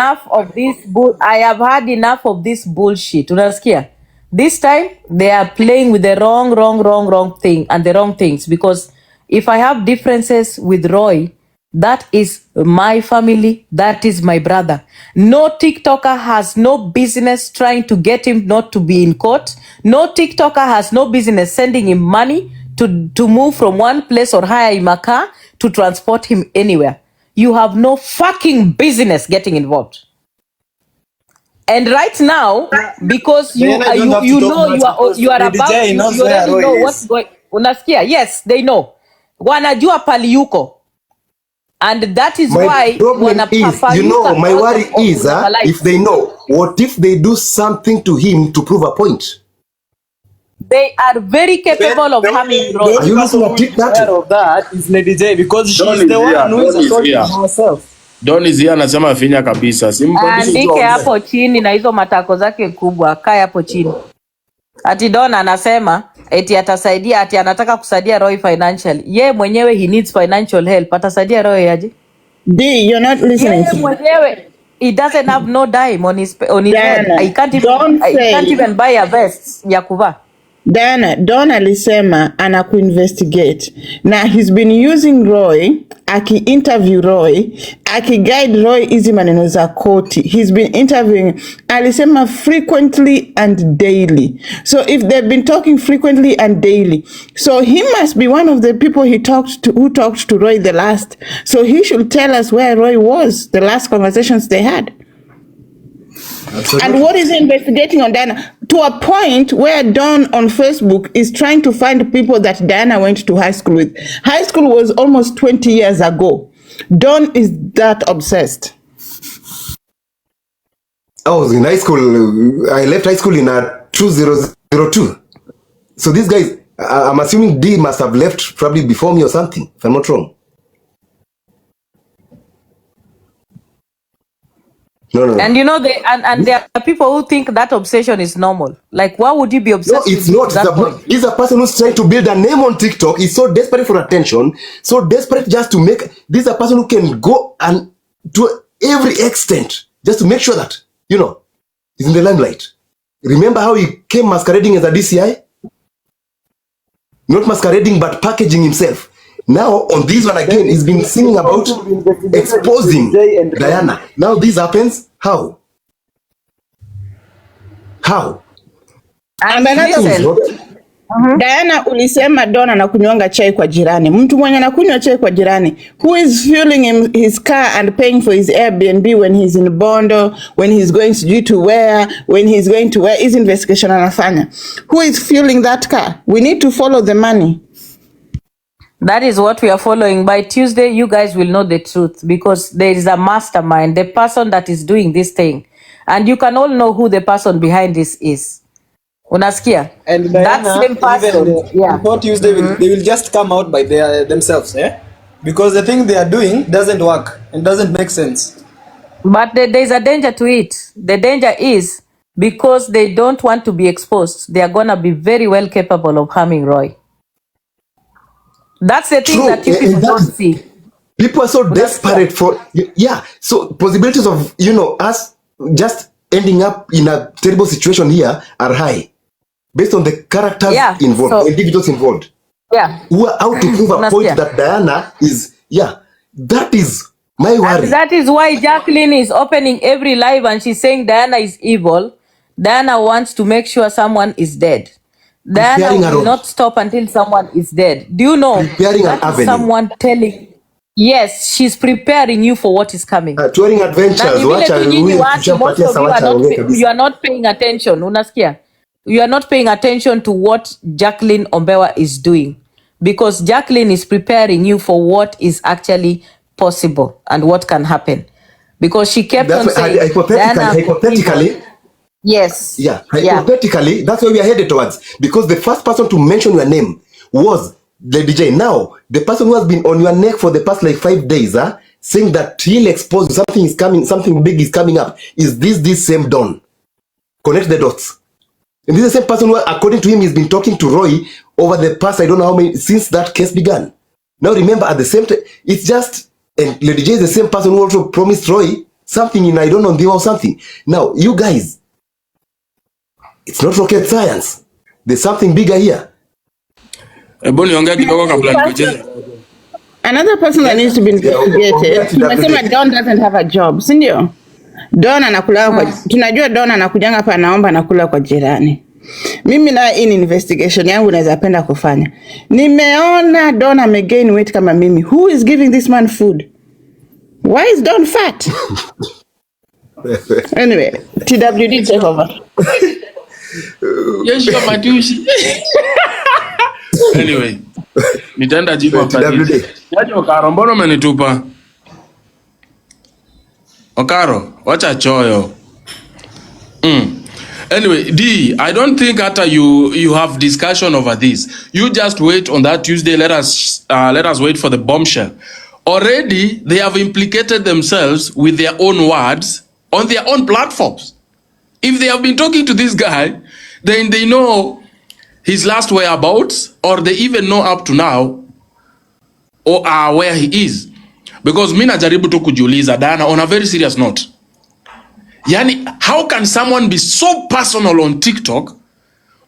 I have had enough of this bullshit. Unasikia? This time, they are playing with the wrong thing and the wrong things. Because if I have differences with Roy, that is my family, that is my brother. No TikToker has no business trying to get him not to be in court. No TikToker has no business sending him money to move from one place or hire him a car to transport him anywhere. You have no fucking business getting involved. And right now, because you already know what's going. Unasikia? Yes, they know. Wanajua pali yuko. And that is why my worry is if they know, what if they do something to him to prove a point? They are very capable of having Roy. Are you looking at it that of that is Lady J, because she's the one who is assaulting herself. Don is here anasema finya kabisa. Andike hapo chini na hizo matako zake kubwa, kaya hapo chini. Ati Don anasema eti atasaidia, ati anataka kusaidia Roy financially. Ye mwenyewe he needs financial help. Atasaidia Roy aje? D, you're not listening. Ye mwenyewe he doesn't have no dime on his own. I can't even buy a vest ya kuvaa. Don alisema anakuinvestigate na he's been using Roy, aki-interview Roy, aki-guide Roy hizi maneno za koti. He's been interviewing, alisema frequently and daily. So if they've been talking frequently and daily, so he must be one of the people who talked to Roy the last. So he should tell us where Roy was, the last conversations they had. Absolutely. And what is he investigating on Diana? To a point where Don on Facebook is trying to find people that Diana went to high school with. High school was almost 20 years ago. Don is that obsessed. I was in high school. I left high school in 2002. So these guys, I'm assuming D must have left probably before me or something, if I'm not wrong. No. And you know, and there are people who think that obsession is normal. Like, why would you be obsessed? No, it's not. He's a person who's trying to build a name on TikTok. He's so desperate for attention, so desperate just to make. This is a person who can go and to every extent just to make sure that, you know, he's in the limelight. Remember how he came masquerading as a DCI? Not masquerading, but packaging himself. Now, on this one again, he's been singing about exposing Diana. Now this happens, how? And another Diana ulisema Don anakunywanga chai kwa jirani. Mtu mwenye anakunywa chai kwa jirani. Who is fueling his car and paying for his Airbnb when he's in Bondo, when he's going to where, his investigation anafanya. Who is fueling that car? We need to follow the money. That is what we are following. By Tuesday, you guys will know the truth because there is a mastermind, the person that is doing this thing. And you can all know who the person behind this is. Unasikia? And that same person. Before Tuesday, they will just come out by themselves, because the thing they are doing doesn't work and doesn't make sense. But there is a danger to it. The danger is because they don't want to be exposed. They are going to be very well capable of harming Roy. That's the thing that you people don't see. People are so desperate for, so possibilities of, us just ending up in a terrible situation here are high. Based on the characters involved, individuals involved. Who are out to prove a point that Diana is, that is my worry. And that is why Jacqueline is opening every live and she's saying Diana is evil. Diana wants to make sure someone is dead. Diana will not stop until someone is dead. Do you know that is someone telling? Yes, she's preparing you for what is coming. Touring adventures. You are not paying attention. Unasikia? You are not paying attention to what Jacqueline Ombewa is doing because Jacqueline is preparing you for what is actually possible and what can happen. Because she kept on saying, hypothetically. Yes. Hypothetically, that's where we are headed towards. Because the first person to mention your name was the DJ. Now, the person who has been on your neck for the past 5 days, saying that he'll expose you, something is coming, something big is coming up. Is this same Don? Connect the dots. And this is the same person who, according to him, he's been talking to Roy over the past, I don't know how many, since that case began. Now, remember, at the same time, it's just, and Lady J is the same person who also promised Roy something in I don't know or something. Now, you guys, it's not rocket science. There's something bigger here. Another person that needs to be investigated. Don doesn't have a job, sindio? Don anakula kwa tunajua Don anakujanga hapa anaomba anakula kwa jirani. Mimi na in investigation yangu naweza penda kufanya. Nimeona Don amegain weight kama mimi. Who is giving this man food? Why is Don fat? Anyway, TWD take over. Yeshua Matushi. Anyway, nitaenda jibu apati. Yaani Okaro, mbona umenitupa? Okaro, wacha choyo. Anyway, D, I don't think hata you have discussion over this. You just wait on that Tuesday. Let us wait for the bombshell. Already, they have implicated themselves with their own words on their own platforms. If they have been talking to this guy, then they know his last whereabouts, or they even know up to now or where he is. Because mina jaribu tu kujiuliza Diana on a very serious note. Yani, how can someone be so personal on TikTok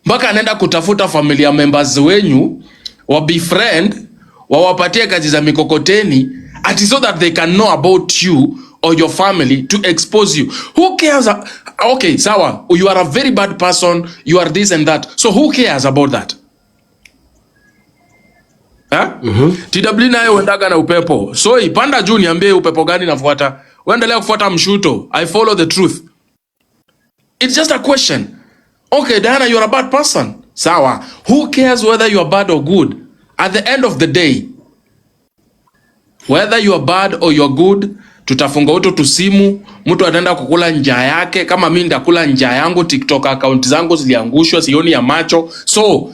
mpaka anaenda kutafuta familia members wenyu wa befriend, wawapatie kazi za mikokoteni ati so that they can know about you or your family to expose you. Who cares? Okay, sawa, you are a very bad person, you are this and that. So who cares about that? TW naye uendaga na upepo. So ipanda juu niambie upepo gani nafuata. Uendelea kufuata mshuto. I follow the truth. It's just a question. Okay, Diana, you are a bad person. Sawa. Who cares whether you are bad or good? At the end of the day, whether you are bad or you are good, tutafunga uto tusimu, mtu ataenda kukula njaa yake, kama mimi ndakula njaa yangu, TikTok account zangu ziliangushwa, sioni ya macho. So,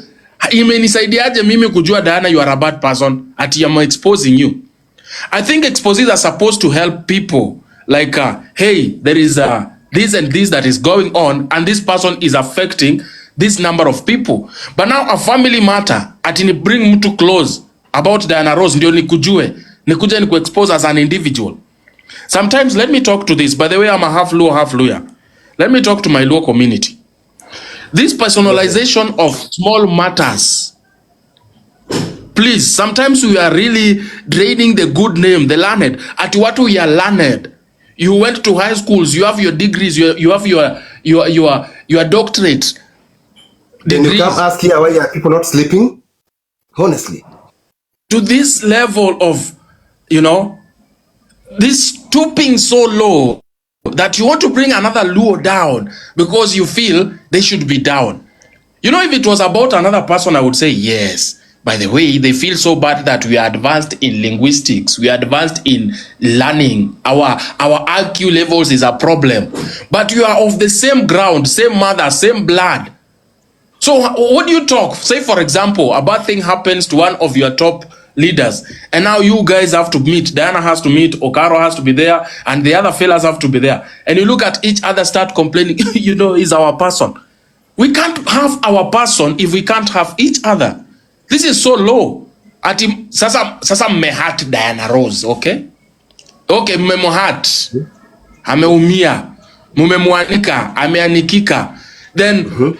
imenisaidiaje mimi kujua Diana you are a bad person ati I'm exposing you? I think exposés are supposed to help people like hey, there is this and this that is going on and this person is affecting this number of people. But now a family matter ati ni bring mtu close about Diana Ross ndio nikujue, nikuje ni expose as an individual. Sometimes let me talk to this. By the way, I'm a half Luo, half Luya. Let me talk to my Luo community. This personalization of small matters, please, sometimes we are really draining the good name, the learned. At what we are learned. You went to high schools, you have your degrees, you have your doctorate. Then you come ask here why are people not sleeping? Honestly. To this level of, you know, this stooping so low that you want to bring another Luo down because you feel they should be down. You know, if it was about another person, I would say yes. By the way, they feel so bad that we are advanced in linguistics. We are advanced in learning. Our IQ levels is a problem. But you are of the same ground, same mother, same blood. So what do you talk? Say, for example, a bad thing happens to one of your top leaders, and now you guys have to meet. Diana has to meet, Okaro has to be there, and the other fellas have to be there. And you look at each other, start complaining, you know, he's our person. We can't have our person if we can't have each other. This is so low. Ati sasa mmehat Diana Rose, okay? Okay, mmemohat. Ameumia. Mumemwanika, ameanikika. Then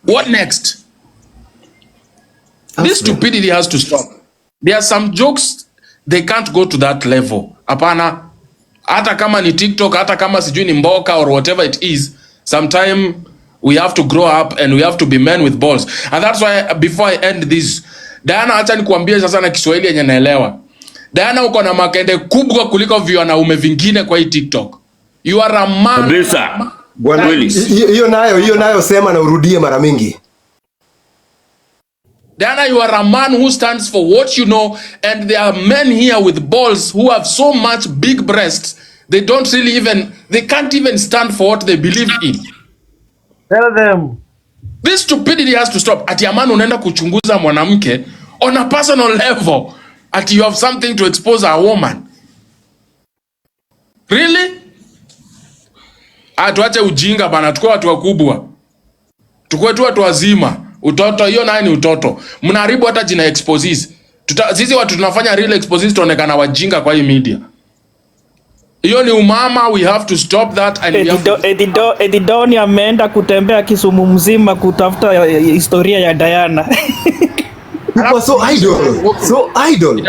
what next? This stupidity has to stop. There are some jokes, they can't go to that level. Apana, hata kama ni TikTok, hata kama sijui ni mboka or whatever it is, sometime we have to grow up and we have to be men with balls. And that's why before I end this, Diana, acha nikuambie sasa na Kiswahili yenye naelewa. Diana, uko na makende kubwa kuliko wanaume vingine kwa hii TikTok. You are a man. Bwana, hiyo nayo sema na urudie mara mingi. Diana, you are a man who stands for what you know, and there are men here with balls who have so much big breasts, they don't really even, they can't even stand for what they believe in. Tell them. This stupidity has to stop. Ati amani unaenda kuchunguza mwanamke on a personal level. Ati you have something to expose a woman. Really? Tuache ujinga bana, tukue watu wakubwa. Tukue tu watu wazima. Utoto, hiyo naye ni utoto. Mnaharibu hata jina exposes. Sisi watu tunafanya real exposes tuonekana wajinga kwa hii media. Hiyo ni umama, we have to stop that. And Edidoni ameenda kutembea Kisumu mzima kutafuta historia ya Diana. It was so idle. So idle.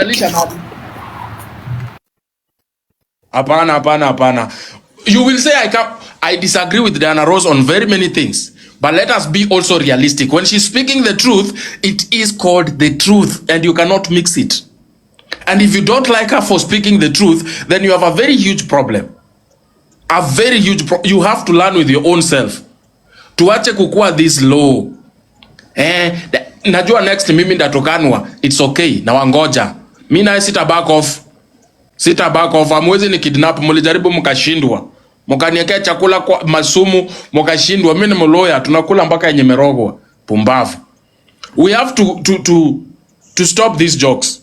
Hapana. You will say I disagree with Diana Ross on very many things. But let us be also realistic. When she's speaking the truth, it is called the truth and you cannot mix it. And if you don't like her for speaking the truth, then you have a very huge problem. A very huge you have to learn with your own self. Tuache kukua this low. Najua next mimi ndatokanwa. It's okay. Na wangoja. Mimi na sita back off. Amwezi ni kidnap, mulijaribu mkashindwa. Mkaniekea chakula kwa masumu, mkashindwa. Mimi ni mloya, tunakula mpaka yenye merogwa. Pumbavu. We have to stop these jokes.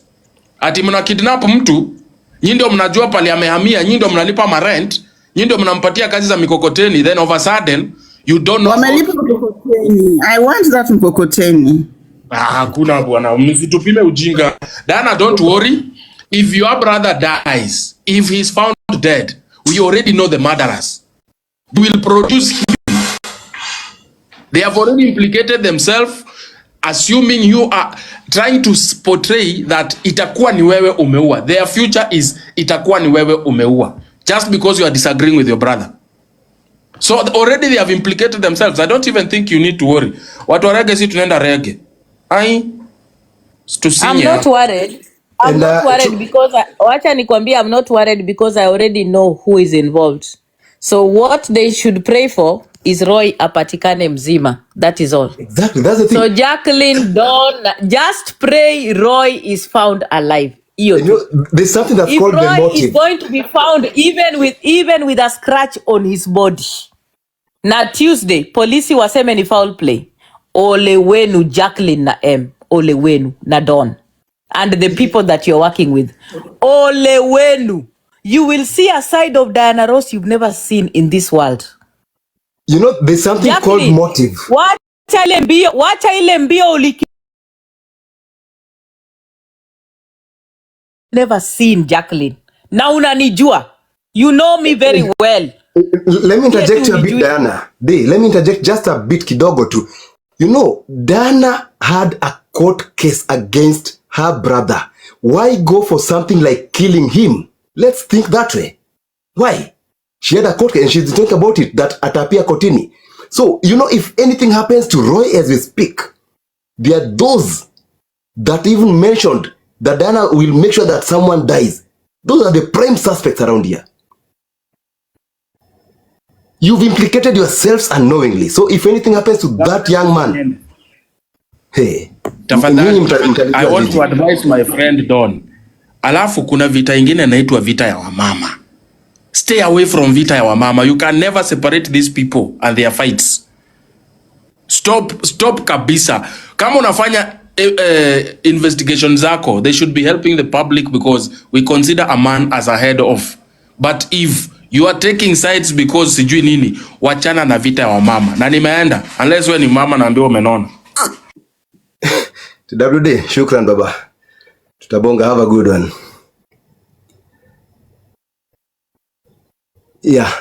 Ati mna kidnap mtu, nyinyi ndio mnajua pale amehamia, nyinyi ndio mnalipa ma rent, nyinyi ndio mnampatia kazi za mikokoteni, then all of a sudden you don't know. Wamelipa mikokoteni. I want that mikokoteni. Hakuna bwana, msitupime ujinga. Diana, don't worry. If your brother dies, if he's found dead, we already know the murderers. We will produce him. They have already implicated themselves, assuming you are trying to portray that itakuwa ni wewe umeua. Their future is itakuwa ni wewe umeua, just because you are disagreeing with your brother. So already they have implicated themselves. I don't even think you need to worry. Watu wa reggae si tunaenda reggae. I'm not worried. I'm not worried because wacha nikwambie, I'm not worried because I already know who is involved. So what they should pray for is Roy apatikane mzima. That is all. Exactly, that's the thing. So Jacqueline, don't just pray Roy is found alive. There's something that's if called Roy the motive. is going to be found even with a scratch on his body. Na Tuesday, polisi waseme ni foul play. Ole wenu Jacqueline na M. Ole wenu na Don. And the people that you're working with. Ole wenu. You will see a side of Diana Ross you've never seen in this world. You know, there's something Jacqueline, called motive. Wacha ile mbio uliki. Never seen Jacqueline. Na unanijua. You know me very well. Let me interject a bit, Diana. Let me interject just a bit kidogo too. You know, Diana had a court case against her brother. Why go for something like killing him? Let's think that way. Why? She had a court case and she's thinking about it, that atapia kotini. So, you know, if anything happens to Roy as we speak, there are those that even mentioned that Diana will make sure that someone dies. Those are the prime suspects around here. You've implicated yourselves unknowingly. So if anything happens to that young man, hey, I want to advise my friend Don. Alafu kuna vita ingine naitwa vita ya wamama. Stay away from vita ya wamama. You can never separate these people and their fights. Stop kabisa. Kama unafanya investigation zako, they should be helping the public because we consider a man as a head of. But if you are taking sides because sijui nini, wachana na vita ya wamama. Na nimeenda, unless we ni mama na ambiwa umenona. TWD, shukran baba. Tutabonga, have a good one. Yeah.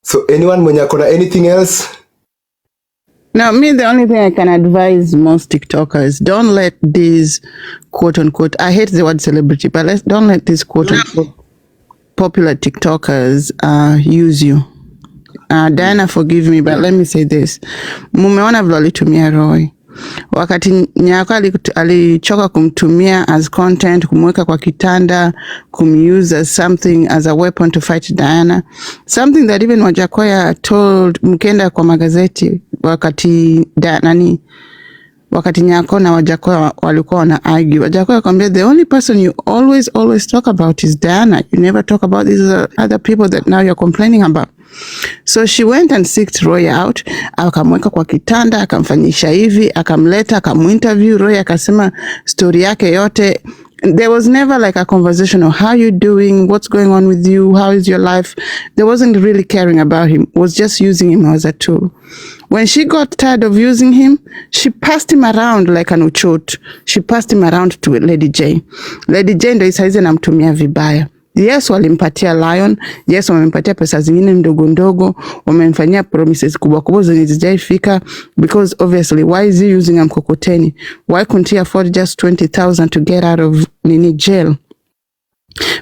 So anyone mwenye akona anything else? Now, me, the only thing I can advise most TikTokers, don't let these quote unquote, I hate the word celebrity, but don't let these quote unquote popular TikTokers use you. Diana, forgive me, but let me say this. Mumeona vile alitumia Roy. Wakati Nyako alichoka kumtumia as content, kumweka kwa kitanda, kumuse as something, as a weapon to fight Diana. Something that even Wajakoya told mkenda kwa magazeti wakati Nyako na Wajakoya walikuwa wana argue. Wajakoya kwambia the only person you always talk about is Diana. You never talk about these other people that now you're complaining about. So she went and seeked Roy out, akamweka kwa kitanda, akamfanyisha hivi, akamleta, akaminterview Roy, akasema story yake yote. There was never like a conversation of how you doing, what's going on with you, how is your life. There wasn't really caring about him, was just using him as a tool. When she got tired of using him, she passed him around like an uchot. She passed him around to Lady J. Lady J ndo isaizi namtumia vibaya. Yes, walimpatia Lion. Yes, wamempatia pesa zingine ndogo ndogo. Wamemfanyia promises kubwa kubwa zenye zijaifika. Because obviously, why is he using mkokoteni? Why couldn't he afford just 20,000 to get out of jail?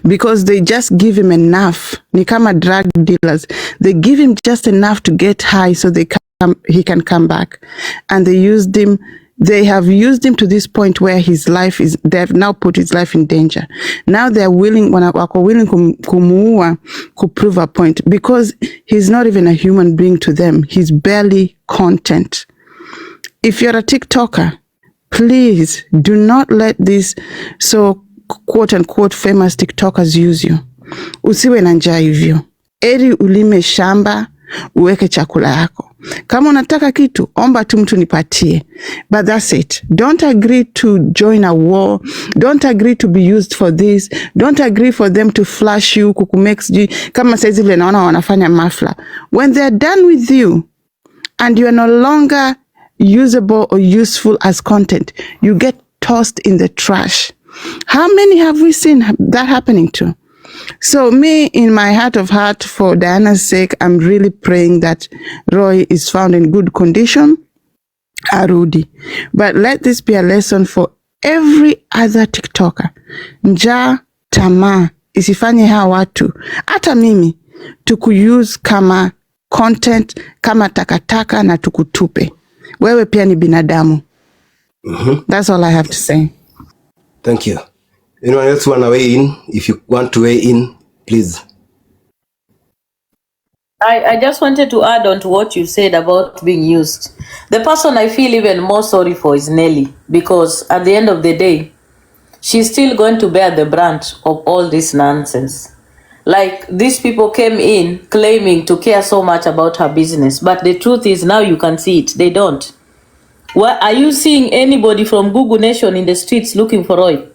Because they just give him enough. Ni kama drug dealers. They give him just enough to get high so he can come back. And they used him. They have used him to this point where they have now put his life in danger. Now they're willing kumuua to prove a point because he's not even a human being to them. He's barely content. If you're a TikToker, please do not let these quote unquote famous TikTokers use you. Usiwe na njaa hivyo. Eri ulime shamba, uweke chakula yako. Kama unataka kitu, omba tu mtu nipatie. But that's it. Don't agree to join a war. Don't agree to be used for this. Don't agree for them to flash you, kukumex. Kama saizi vile naona wanafanya mafla. When they're done with you, and you are no longer usable or useful as content, you get tossed in the trash. How many have we seen that happening to? So me, in my heart of heart, for Diana's sake, I'm really praying that Roy is found in good condition, arudi. But let this be a lesson for every other TikToker. Njaa, tamaa, isifanye hawa watu, hata mimi, tukuuse kama content, kama takataka na tukutupe. Wewe pia ni binadamu. That's all I have to say. Thank you. Anyone else want to weigh in? If you want to weigh in, please. I just wanted to add on to what you said about being used. The person I feel even more sorry for is Nelly, because at the end of the day, she's still going to bear the brunt of all this nonsense. Like, these people came in claiming to care so much about her business, but the truth is now you can see it. They don't. Well, are you seeing anybody from Google Nation in the streets looking for Roy?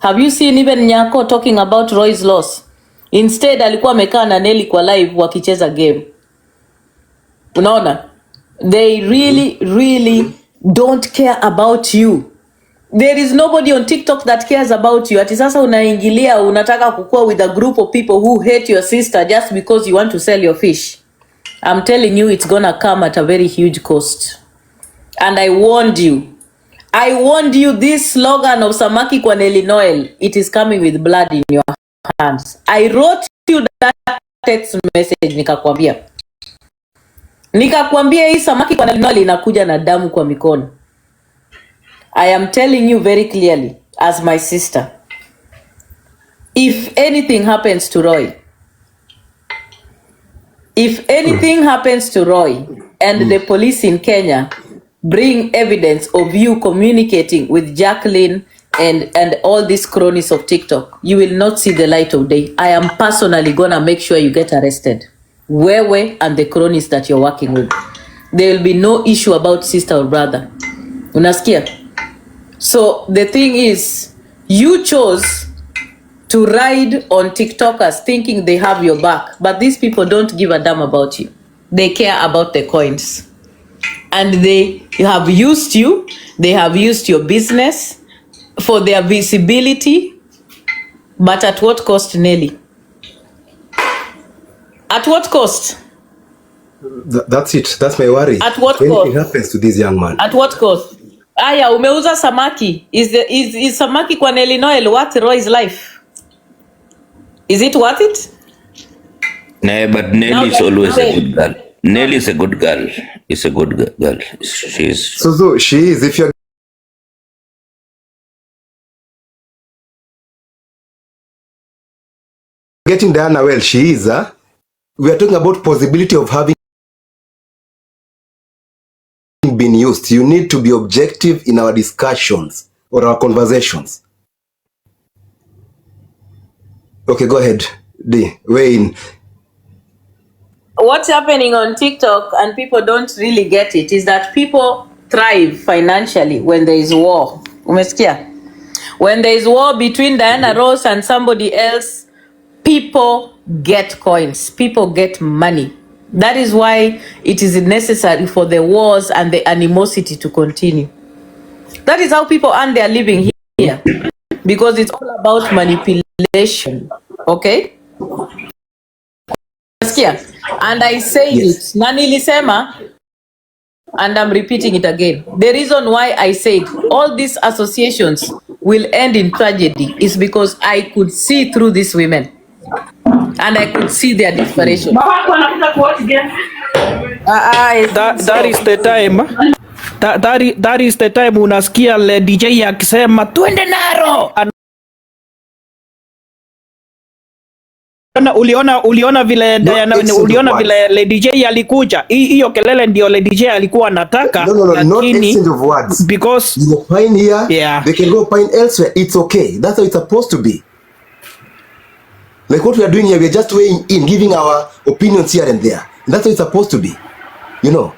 Have you seen even Nyako talking about Roy's loss? Instead, alikuwa amekaa na Nelly kwa live wakicheza game. Unaona? They really don't care about you. There is nobody on TikTok that cares about you. Ati sasa unaingilia, unataka kukua with a group of people who hate your sister just because you want to sell your fish. I'm telling you, it's gonna come at a very huge cost. And I warned you. This slogan of Samaki kwa Nelly Noel, it is coming with blood in your hands. I wrote you that text message nikakwambia hii Samaki kwa Nelly Noel inakuja na damu kwa mikono. I am telling you very clearly as my sister, if anything happens to Roy, and the police in Kenya bring evidence of you communicating with Jacqueline and all these cronies of TikTok, you will not see the light of day. I am personally gonna make sure you get arrested. Wewe and the cronies that you're working with. There will be no issue about sister or brother. Unasikia? So the thing is, you chose to ride on TikTokers thinking they have your back, but these people don't give a damn about you. They care about the coins. And they have used you, they have used your business for their visibility, but at what cost, Nelly? At what cost? That's it. That's my worry. At what when cost? Anything happens to this young man. At what cost? Aya, umeuza samaki. Is samaki kwa Nelly Noel worth Roy's life? Is it worth it? No, but Nelly is always a good girl. Nelly is a good girl. Is a good girl. She is. So she is. If you're getting Diana well, she is. We are talking about possibility of having been used. You need to be objective in our discussions or our conversations. Okay, go ahead. D. Weigh in. What's happening on TikTok, and people don't really get it, is that people thrive financially when there is war. Umesikia? When there is war between Diana Ross and somebody else, people get coins. People get money. That is why it is necessary for the wars and the animosity to continue. That is how people earn their living here. Because it's all about manipulation. Okay? And I said it. Na nilisema, and I'm repeating it again. The reason why I said all these associations will end in tragedy is because I could see through these women. And I could see their desperation. That is the time. That is the time unasikia le DJ akisema twende Naro. Uliona vile Diana, uliona vile le DJ alikuja. Hiyo kelele ndio le DJ alikuwa anataka. No, not exchange of words. Because you pine here, yeah, they can go pine elsewhere. It's okay. That's how it's supposed to be. Like what we are doing here, we are just weighing in, giving our opinions here and there. And that's how it's supposed to be, you know.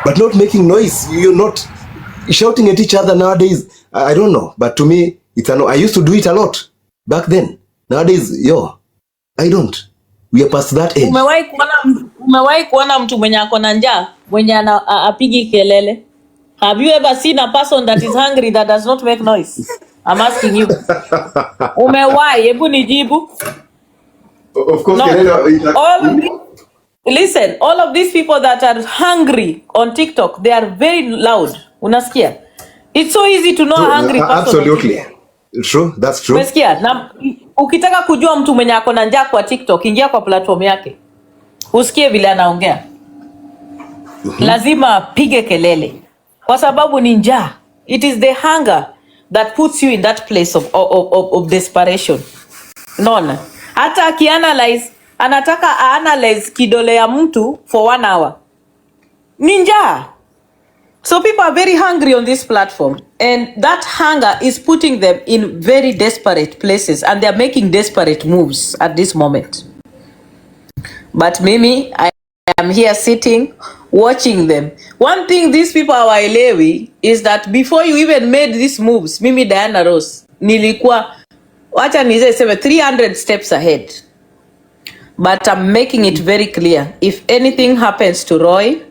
But not making noise. You're not shouting at each other nowadays. I don't know. But to me, it's a no. I used to do it a lot back then. Nowadays, I don't. We are past that age. Umewahi kuona mtu mwenye ako na njaa, mwenye apigi kelele? Have you ever seen a person that is hungry that does not make noise? I'm asking you. Umewai, hebu nijibu. Of course, No. Listen, all of these people that are hungry on TikTok, they are very loud. Unasikia? It's so easy to know a hungry person. Absolutely. True, that's true. Umesikia? Na ukitaka kujua mtu mwenye ako na njaa kwa TikTok, ingia kwa platform yake. Usikie vile anaongea. Lazima pige kelele. Kwa sababu ni njaa. It is the hunger that puts you in that place of desperation. Unaona? Hata akianalyze, anataka analyze kidole ya mtu for 1 hour. Ninja. So people are very hungry on this platform, and that hunger is putting them in very desperate places, and they are making desperate moves at this moment. But Mimi, I am here sitting, watching them. One thing these people hawaelewi is that before you even made these moves, Mimi Diana Ross, nilikuwa, wacha niseme 300 steps ahead. But I'm making it very clear. If anything happens to Roy,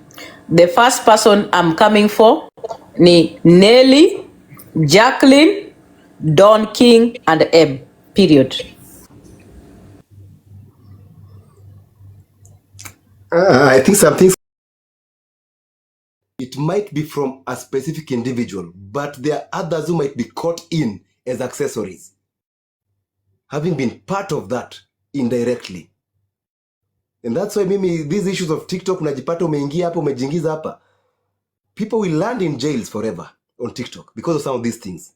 the first person I'm coming for ni Nelly, Jacqueline, Don King, and M. Period. I think some things, it might be from a specific individual, but there are others who might be caught in as accessories, having been part of that indirectly. And that's why Mimi, these issues of TikTok, unajipata umeingia hapa, umejingiza hapa, people will land in jails forever on TikTok because of some of these things.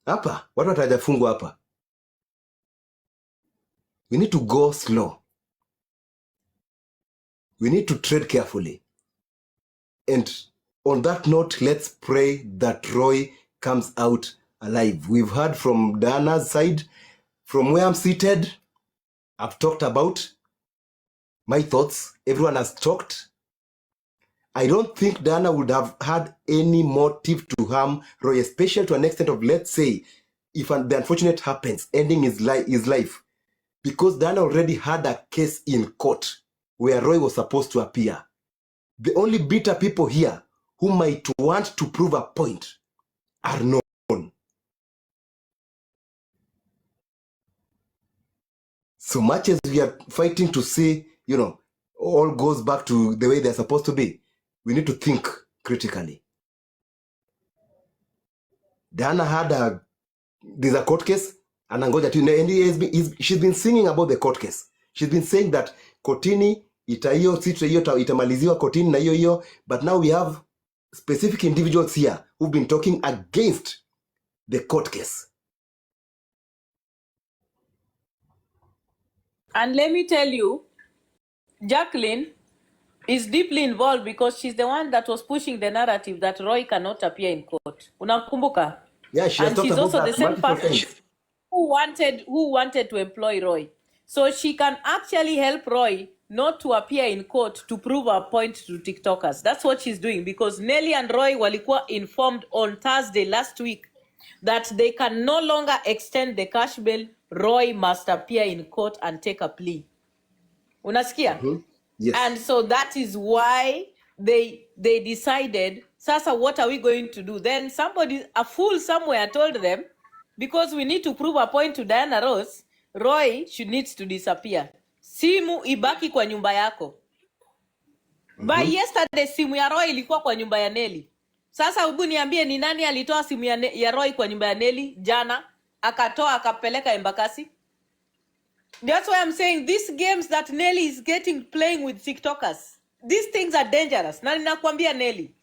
Hapa, watu watajafungwa hapa. We need to go slow. We need to tread carefully. And on that note, let's pray that Roy comes out alive. We've heard from Diana's side. From where I'm seated, I've talked about my thoughts. Everyone has talked. I don't think Diana would have had any motive to harm Roy, especially to an extent of, let's say, if the unfortunate happens, ending his life. Because Diana already had a case in court where Roy was supposed to appear. The only bitter people here who might want to prove a point are known. So much as we are fighting to say, all goes back to the way they're supposed to be, we need to think critically. Diana there's a court case, and she's been singing about the court case. She's been saying that kotini itamaliziwa kotini na hiyo, but now we have specific individuals here who've been talking against the court case. And let me tell you, Jacqueline is deeply involved because she's the one that was pushing the narrative that Roy cannot appear in court. Unakumbuka? Yeah, she has and she's also the same person times. who wanted to employ Roy. So she can actually help Roy not to appear in court to prove a point to TikTokers. That's what she's doing, because Nelly and Roy walikuwa informed on Thursday last week that they can no longer extend the cash bail. Roy must appear in court and take a plea. Unasikia? Yes. And so that is why they decided, Sasa, what are we going to do? Then a fool somewhere told them, because we need to prove a point to Diana Ross, Roy needs to disappear. Simu ibaki kwa nyumba yako. By yesterday, simu ya Roy ilikuwa kwa nyumba ya Nelly. Sasa hebu niambie ni nani alitoa simu ya Roy kwa nyumba ya Nelly jana, akatoa akapeleka Embakasi? That's why I'm saying these games that Nelly is playing with TikTokers, these things are dangerous. Na ninakwambia Nelly,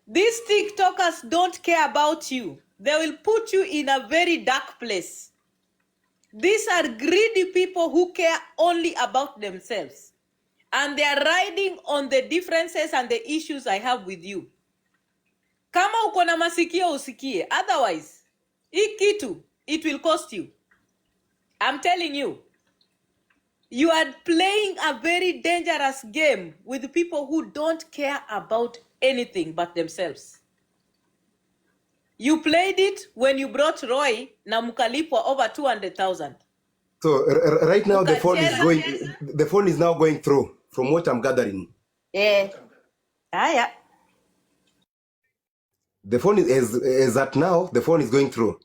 these TikTokers don't care about you. They will put you in a very dark place. These are greedy people who care only about themselves. And they are riding on the differences and the issues I have with you. Kama uko na masikio usikie. Otherwise, hii kitu, it will cost you. I'm telling you. You are playing a very dangerous game with people who don't care about anything but themselves. You played it when you brought Roy na mkalipwa over 200,000. So right now the phone is now going through from what I'm gathering. Yeah. Ah, yeah. The phone is at now, the phone is going through.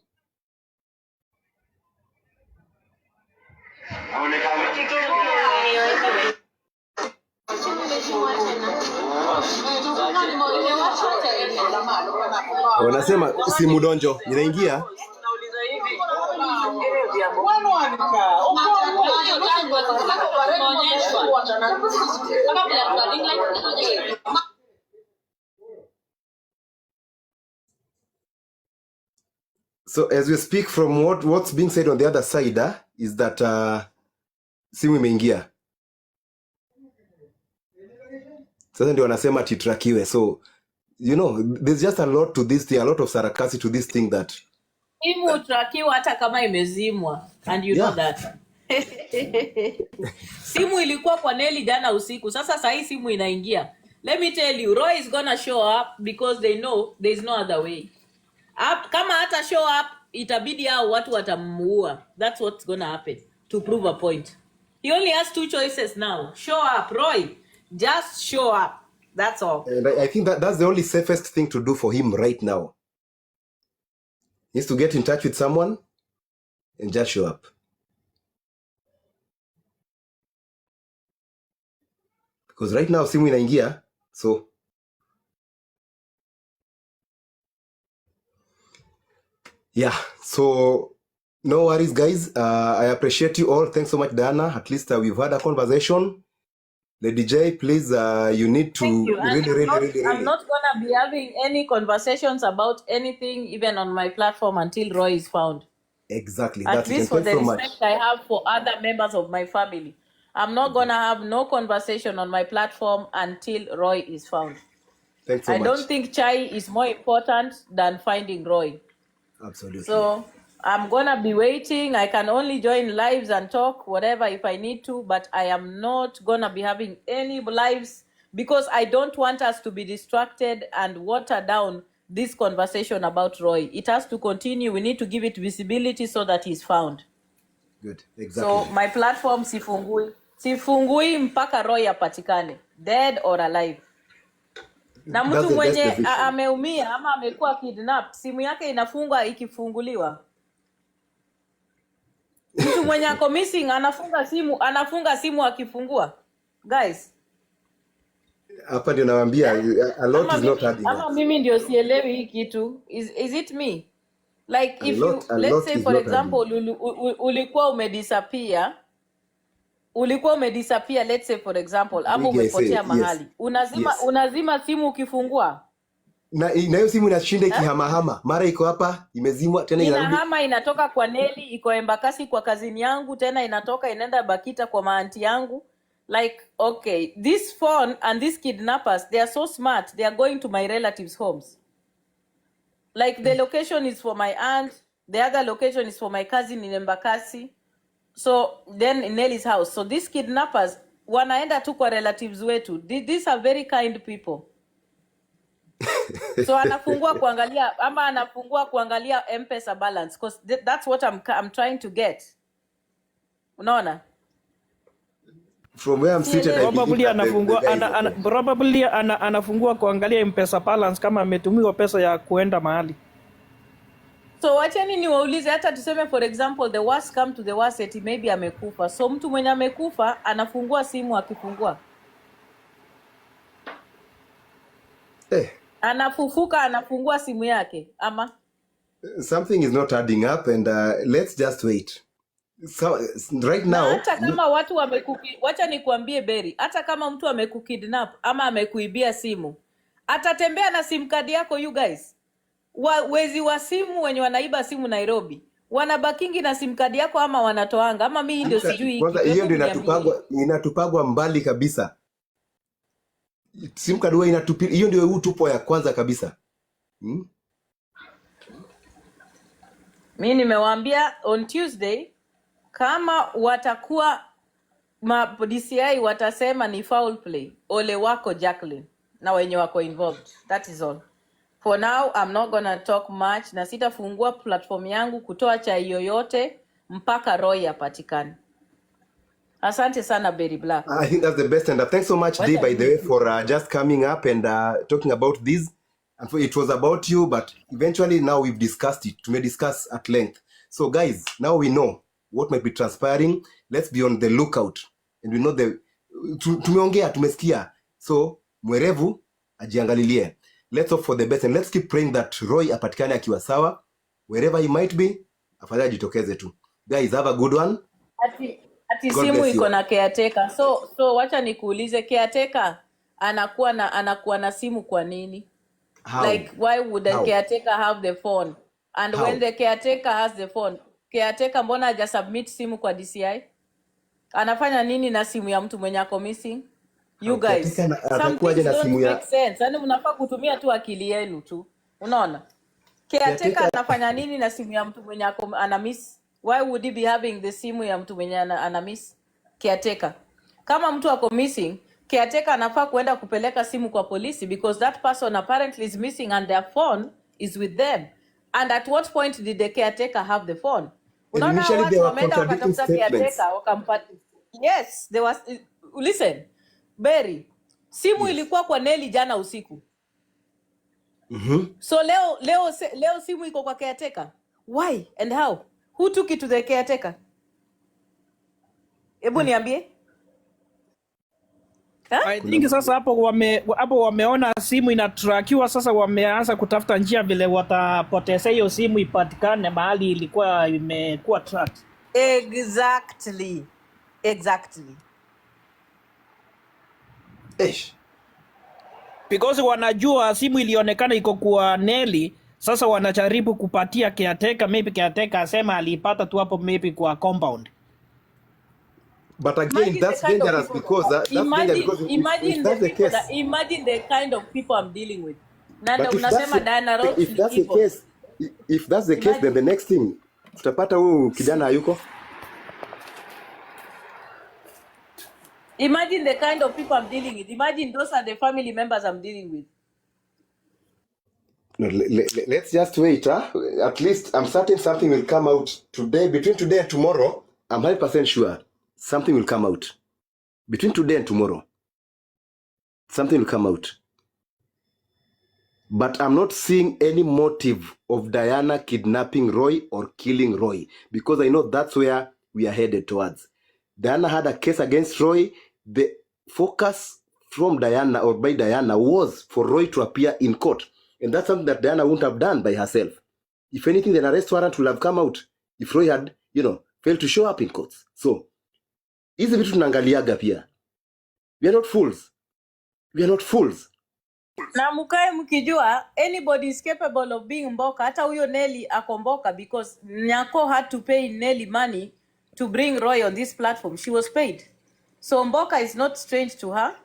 Wanasema simu donjo inaingia. So as we speak, from what's being said on the other side is that simu imeingia. Sasa ndio wanasema titrakiwe. So you know, there's just a lot to this thing, a lot of sarcasm to this thing that simu trakiwa hata kama imezimwa, and you know that. Simu ilikuwa kwa Nelly jana usiku. Sasa hii simu inaingia. Let me tell you, Roy is gonna show up because they know there is no other way. Kama hata show up, itabidi hao watu watamuua. That's what's gonna happen to prove a point. He only has 2 choices now. Show up, Roy. Just show up. That's all. And I think that's the only safest thing to do for him right now. Is to get in touch with someone and just show up. Because right now simu inaingia, so yeah, so no worries guys. I appreciate you all. Thanks so much, Diana. At least we've had a conversation. Lady J, please, you need to really. I'm not gonna be having any conversations about anything, even on my platform, until Roy is found. Exactly. At least for the respect I have for other members of my family. I'm not gonna have no conversation on my platform until Roy is found. Thanks so much. I don't think Chai is more important than finding Roy. Absolutely. So I'm gonna be waiting. I can only join lives and talk whatever if I need to, but I am not gonna be having any lives because I don't want us to be distracted and water down this conversation about Roy. It has to continue. We need to give it visibility so that he's found. Good. Exactly. So my platform sifungui mpaka Roy apatikane, dead or alive. Na mtu mwenye ameumia ama amekuwa kidnapped, simu yake inafungwa ikifunguliwa. Mtu mwenye ako missing anafunga simu akifungua. Guys, hapa ndio nawaambia a lot is not adding up. Ama mimi ndio sielewi hii kitu. Is it me? Like if you let's say for example ulikuwa umedisappear, let's say for example, ama umepotea mahali. Unazima simu ukifungua. Na hiyo simu inashinda ikihamahama. Mara iko hapa, imezimwa tena inarudi. Inahama inatoka kwa Nelly, iko Embakasi kwa kazini yangu, tena inatoka inaenda Bakita kwa maanti yangu. Like, okay, this phone and these kidnappers, they are so smart. They are going to my relatives' homes. Like the location is for my aunt, the other location is for my cousin in Embakasi. So then in Nelly's house. So these kidnappers wanaenda tu kwa relatives wetu. These are very kind people. So anafungua kuangalia M-Pesa balance because that's what I'm trying to get. Unaona? From where I'm seated, probably anafungua kuangalia M-Pesa balance kama ametumiwa pesa ya kuenda mahali. So wacheni niwaulize, hata tuseme for example the worst come to the worst, eti maybe amekufa. So mtu mwenye amekufa anafungua simu akifungua. Anafufuka anafungua simu yake ama something is not adding up and let's just wait. So right now, hata kama watu wacha nikuambie Berry, hata kama mtu amekukidnap ama amekuibia simu, atatembea na sim card yako. You guys, wezi wa simu wenye wanaiba simu Nairobi wanabakingi na sim card yako ama wanatoanga ama mimi ndio sijui. Kwanza hiyo ndio inatupagwa mbali kabisa. Sim card wewe hiyo ndio utupo ya kwanza kabisa. Mimi nimewaambia on Tuesday kama watakuwa DCI watasema ni foul play, ole wako Jacqueline na wenye wako involved. That is all. For now I'm not gonna talk much na sitafungua platform yangu kutoa chai yoyote mpaka Roy apatikane. Asante sana Berry Black. I think that's the best and thanks so much D by the way for just coming up and talking about this. and it was about you, but eventually now we've discussed it. We may discuss at length. So guys, now we know what might be transpiring. Let's be on the lookout, and we know tumeongea, tumesikia. So mwerevu ajiangalilie. Let's hope for the best, and let's keep praying that Roy apatikane akiwa sawa wherever he might be. Afadhali jitokeze tu. Guys, have a good one. Ati simu iko na caretaker. So wacha nikuulize, caretaker anakuwa na simu kwa nini? How? Like, why would the caretaker have the phone? And when the caretaker has the phone, caretaker mbona haja submit simu kwa DCI? Anafanya nini na simu ya mtu mwenye ako missing? You guys, some things don't make sense. Yaani mnafaa kutumia tu akili yenu tu. Unaona? Caretaker anafanya nini na simu ya mtu mwenye ako ana miss? Why would he be having the simu ya mtu mwenye ana miss? Caretaker. Kama mtu ako missing, caretaker anafaa kuenda kupeleka simu kwa polisi, because that person apparently is missing and their phone is with them. And at what point did the caretaker have the phone? Unaona watu wameenda wakatafuta caretaker wakampata. Yes, there was, listen, Berry, simu ilikuwa kwa Nelly jana usiku. So leo simu iko kwa caretaker. Why and how? Who took it to the caretaker? Ebu niambie. I think sasa hapo wameona simu inatrakiwa, sasa wameanza kutafuta njia vile watapoteza hiyo simu ipatikane mahali ilikuwa imekuwa tracked. Exactly. Because wanajua simu ilionekana iko kwa Nelly, sasa wanajaribu kupatia caretaker, maybe caretaker asema alipata tu hapo maybe kwa compound. But again, that's dangerous because imagine the kind of people I'm dealing with. Nanda unasema Diana Ross. If that's the case, then the next thing tutapata huyu kijana hayuko. Imagine the kind of people I'm dealing with. Imagine those are the family members I'm dealing with. No, let's just wait. At least I'm certain something will come out today. Between today and tomorrow, I'm 100% sure something will come out. Between today and tomorrow, something will come out. But I'm not seeing any motive of Diana kidnapping Roy or killing Roy, because I know that's where we are headed towards. Diana had a case against Roy. The focus from Diana or by Diana was for Roy to appear in court. And that's something that Diana wouldn't have done by herself. If anything, then an arrest warrant will have come out if Roy had, failed to show up in courts. So, hizi vitu tunaangaliaga pia. We are not fools. Na mkae mkijua anybody is capable of being mboka. Hata huyo Nelly ako mboka because Nyako had to pay Nelly money to bring Roy on this platform. She was paid. So mboka is not strange to her.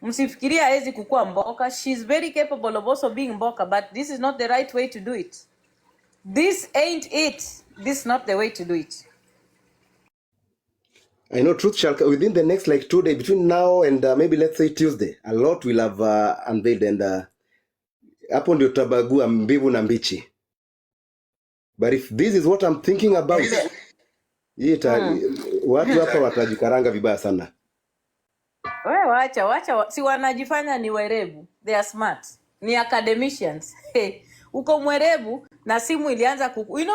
Msifikiria hawezi kukua mboka. She's very capable of also being mboka, but this is not the right way to do it. This ain't it. This is not the way to do it. I know truth shall within the next 2 days, between now and maybe let's say Tuesday, a lot will have unveiled, and hapo ndio tutabagua mbivu na mbichi. But if this is what I'm thinking about, watu hapa watajikaranga vibaya sana. Wewe wacha si wanajifanya ni werevu. They are smart. Ni academicians. Uko mwerevu na simu ilianza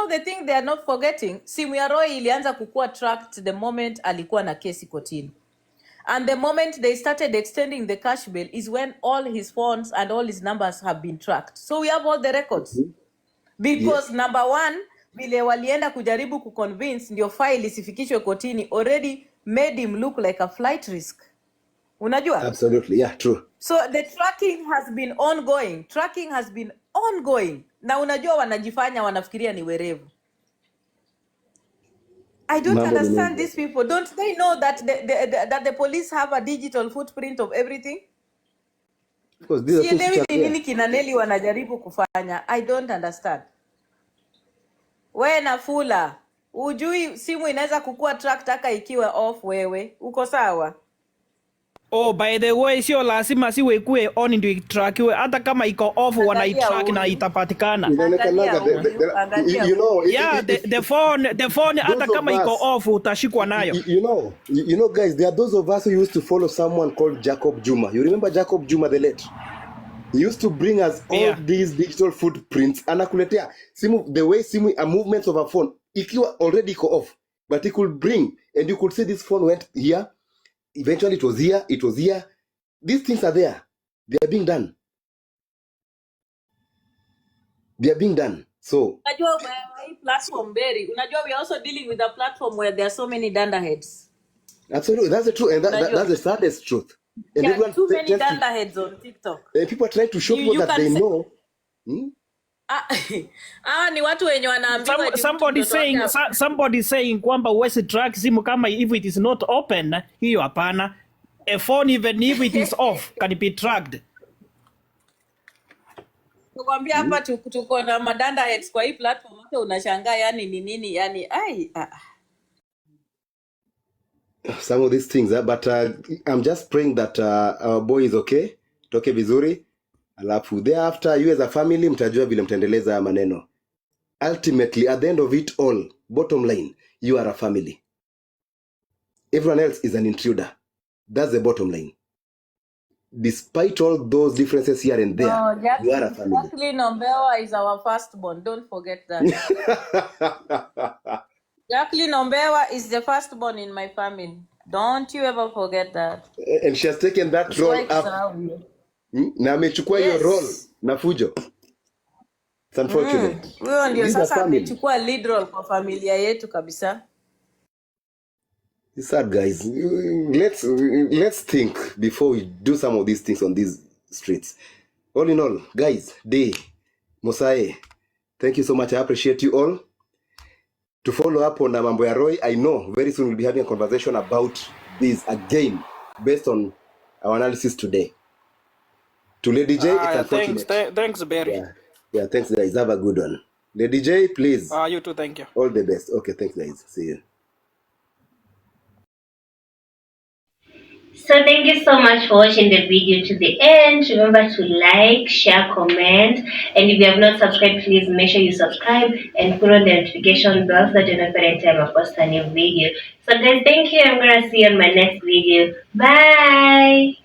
the thing they are not forgetting, simu ya Roy ilianza kukua tracked the moment alikuwa na kesi kotini. And the moment they started extending the cash bail is when all his phones and all his numbers have been tracked. So we have all the records. Because number one, vile walienda kujaribu kuconvince ndio file isifikishwe kotini already made him look like a flight risk. Unajua? Absolutely, yeah, true. So the tracking has been ongoing. Na unajua wanajifanya wanafikiria ni werevu. I don't understand these people. Don't they know that the police have a digital footprint of everything? Because these are nini kina Nelly wanajaribu kufanya. I don't understand. Wewe na Fula, ujui simu inaweza kukua track hata ikiwa off wewe. Uko sawa? Oh, by the way, sio lazima siwe kuwe on ndio itrakiwe, hata kama iko off wanaitrack na itapatikana. The phone hata kama iko off utashikwa nayo. You know guys, there are those of us who used to follow someone called Jacob Juma. You remember Jacob Juma the late? He used to bring us all these digital footprints. Anakuletea simu, the way simu movements of a phone ikiwa already off, but he could bring, and you could see this phone went here. Eventually, it was here. It was here. These things are there. They are being done. They are being done. So unajua hii platform Berry, unajua we are also dealing with a platform where there are so many dunderheads. Absolutely, that's the truth, and that's the saddest truth. And there everyone are too many dunderheads on TikTok. People are trying to show people that they know. Ni watu wenye wanaambiwa somebody saying kwamba uwezi track simu kama if it is not open. Hiyo hapana. A phone even if it is off can be tracked. Kukwambia hapa tuko na madanda heads kwa hii platform, hata unashangaa yani ni nini yani some of these things, but I'm just praying that our boy is okay, toke vizuri, alafu thereafter you as a family mtajua vile mtaendeleza maneno. Ultimately at the end of it all, bottom line, you are a family. Everyone else is an intruder. That's the bottom line. Despite all those differences here and there, you are a family. Jacqueline Ombewa is our firstborn. Don't forget that. Jacqueline Ombewa is the firstborn in my family. Don't you ever forget that. And she has taken that role up. Na amechukua hiyo role na fujo. It's unfortunate. Huyo ndio sasa amechukua lead role kwa familia yetu kabisa. It's sad, guys. Let's think before we do some of these things on these streets. All in all, guys, Day, Mosae, thank you so much. I appreciate you all. To follow up on mambo ya Roy, I know very soon we'll be having a conversation about this again, based on our analysis today. To Lady J, it's unfortunate. Thanks, Barry. Yeah, thanks, guys. Have a good one. Lady J, please. You too, thank you. All the best. Okay, thanks, guys. See you. So thank you so much for watching the video to the end. Remember to like, share, comment, and if you have not subscribed, please make sure you subscribe and put on the notification bell so that you know every time I post a new video. So guys, thank you. I'm gonna see you on my next video. Bye.